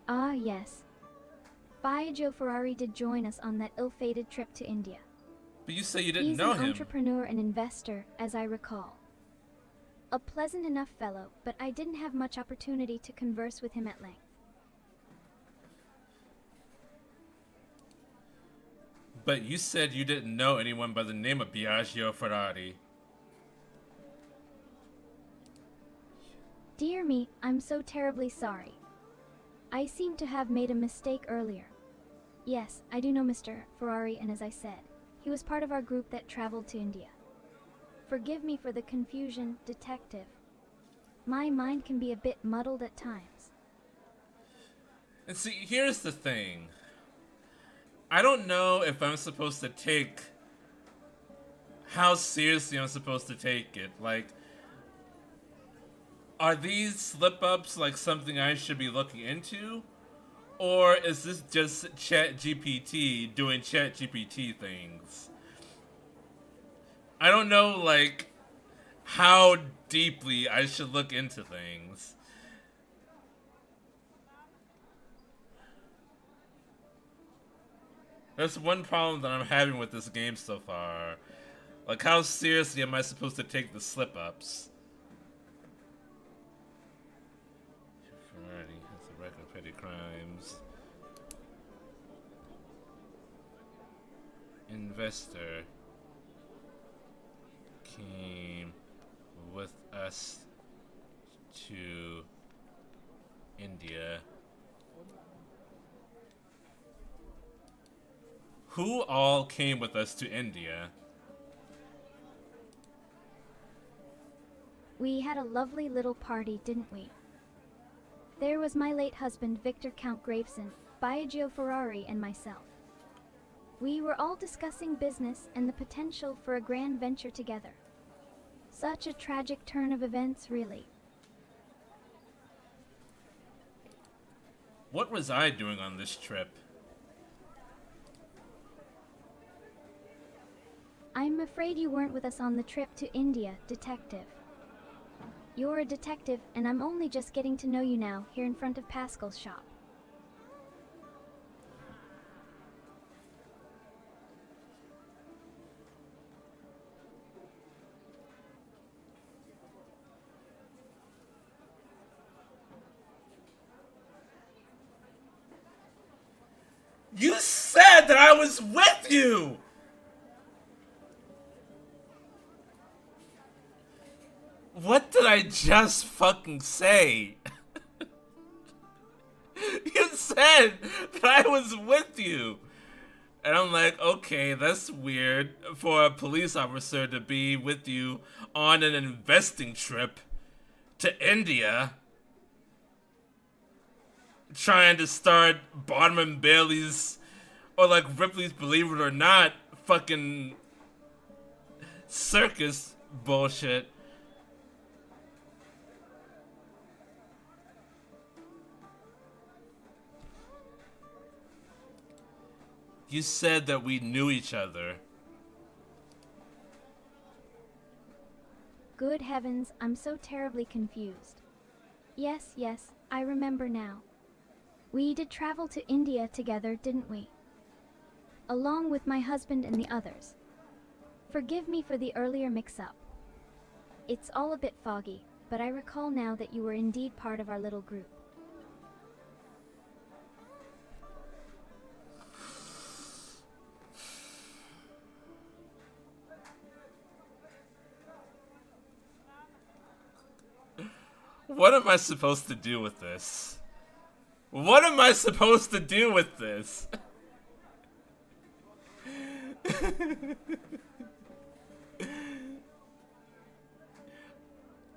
Ah, yes. Biagio Ferrari did join us on that ill-fated trip to India. But you say you didn't He's know an him. entrepreneur and investor, as I recall. A pleasant enough fellow, but I didn't have much opportunity to converse with him at length. But you said you didn't know anyone by the name of Biagio Ferrari. Dear me, I'm so terribly sorry. I seem to have made a mistake earlier. Yes, I do know Mr. Ferrari, and as I said, he was part of our group that traveled to India. Forgive me for the confusion, Detective. My mind can be a bit muddled at times. And see, here's the thing. I don't know if I'm supposed to take... how seriously I'm supposed to take it. Like, are these slip-ups like something I should be looking into? Or is this just ChatGPT doing ChatGPT things? I don't know, like, how deeply I should look into things. That's one problem that I'm having with this game so far. Like, how seriously am I supposed to take the slip-ups? Ferrari has a record of petty crimes. Investor came with us to India. Who all came with us to India? We had a lovely little party, didn't we? There was my late husband, Victor Count Graveson, Biagio Ferrari, and myself. We were all discussing business and the potential for a grand venture together. Such a tragic turn of events, really. What was I doing on this trip? I'm afraid you weren't with us on the trip to India, Detective. You're a detective, and I'm only just getting to know you now, here in front of Pascal's shop. You said that I was with you! What did I just fucking say? You said that I was with you. And I'm like, okay, that's weird for a police officer to be with you on an investing trip to India. Trying to start Bodman Bailey's, or like Ripley's Believe It or Not, fucking circus bullshit. You said that we knew each other. Good heavens, I'm so terribly confused. Yes, yes, I remember now. We did travel to India together, didn't we? Along with my husband and the others. Forgive me for the earlier mix-up. It's all a bit foggy, but I recall now that you were indeed part of our little group. What am I supposed to do with this? What am I supposed to do with this?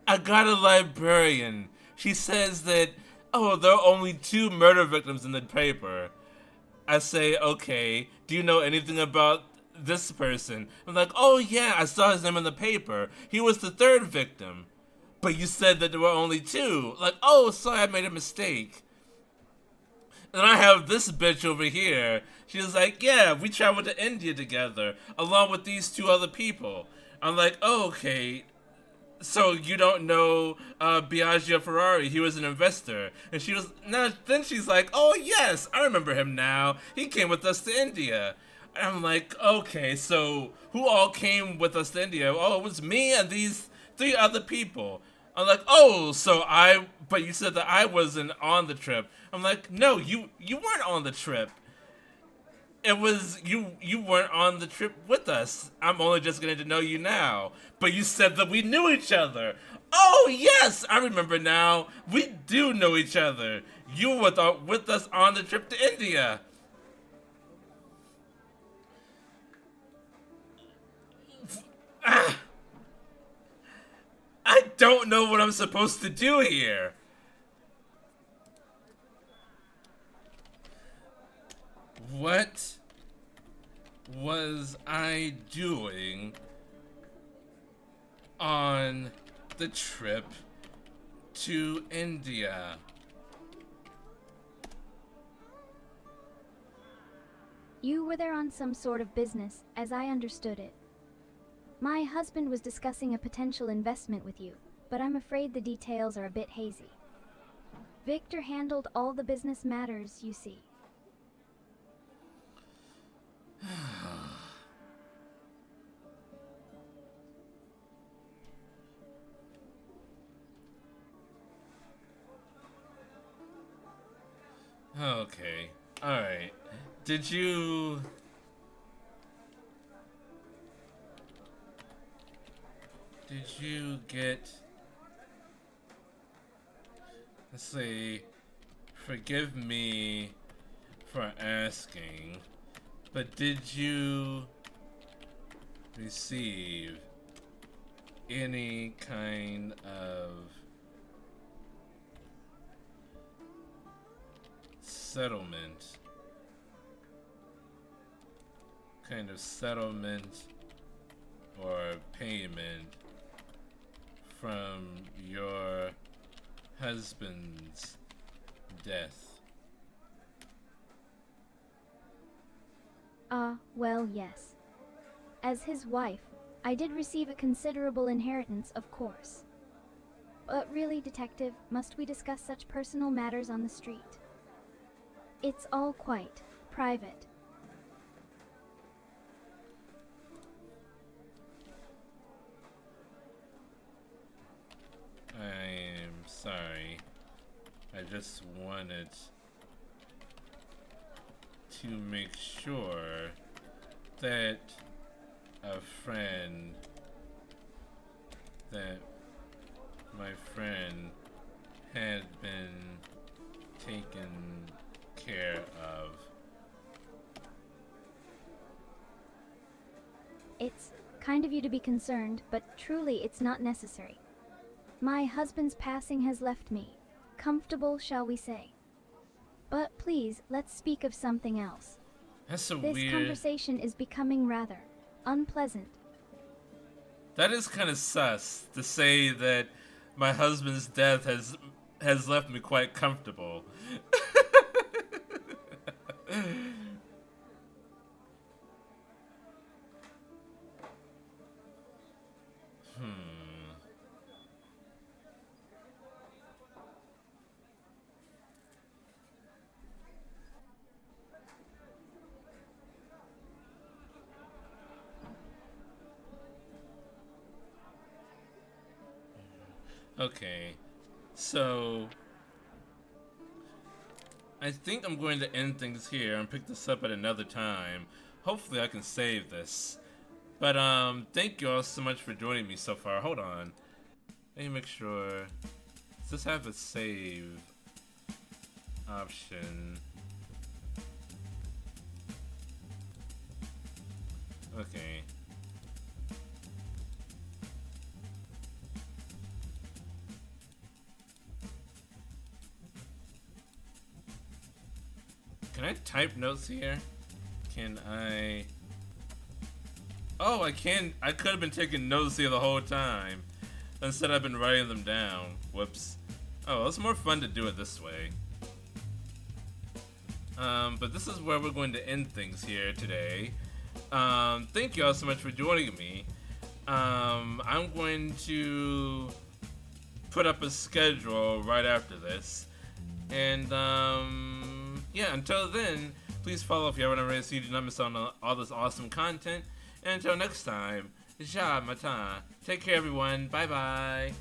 I got a librarian. She says that, oh, there are only 2 murder victims in the paper. I say, okay, do you know anything about this person? I'm like, oh yeah, I saw his name in the paper. He was the 3rd victim. But you said that there were only 2. Like, oh, sorry, I made a mistake. And I have this bitch over here. She was like, yeah, we traveled to India together, along with these 2 other people. I'm like, oh, okay. So you don't know Biagio Ferrari? He was an investor. And she was, then she's like, oh yes, I remember him now. He came with us to India. And I'm like, okay, so who all came with us to India? Oh, it was me and these 3 other people. I'm like, oh, but you said that I wasn't on the trip. I'm like, no, you weren't on the trip. It was, you weren't on the trip with us. I'm only just getting to know you now. But you said that we knew each other. Oh, yes, I remember now. We do know each other. You were with us on the trip to India. I don't know what I'm supposed to do here. What was I doing on the trip to India? You were there on some sort of business, as I understood it. My husband was discussing a potential investment with you, but I'm afraid the details are a bit hazy. Victor handled all the business matters, you see. Okay. Alright. Did you get, let's see, forgive me for asking, but did you receive any kind of settlement or payment from your husband's death? Well, yes. As his wife, I did receive a considerable inheritance, of course. But really, Detective, must we discuss such personal matters on the street? It's all quite private. I'm sorry. I just wanted to make sure that my friend had been taken care of. It's kind of you to be concerned, but truly it's not necessary. My husband's passing has left me comfortable, shall we say. But please, let's speak of something else. That's so This weird. conversation is becoming rather unpleasant. That is kind of sus to say that my husband's death has left me quite comfortable. Okay, so I think I'm going to end things here and pick this up at another time. Hopefully I can save this. But thank you all so much for joining me so far. Hold on. Let me make sure. Does this have a save option? Okay. Can I type notes here? Can I? Oh, I can. I could have been taking notes here the whole time. Instead, I've been writing them down. Whoops. Oh, it's more fun to do it this way. But this is where we're going to end things here today. Thank you all so much for joining me. I'm going to put up a schedule right after this. And, yeah, until then, please follow if you haven't already so you do not miss out on all this awesome content. And until next time, Ja Mata. Take care, everyone. Bye-bye.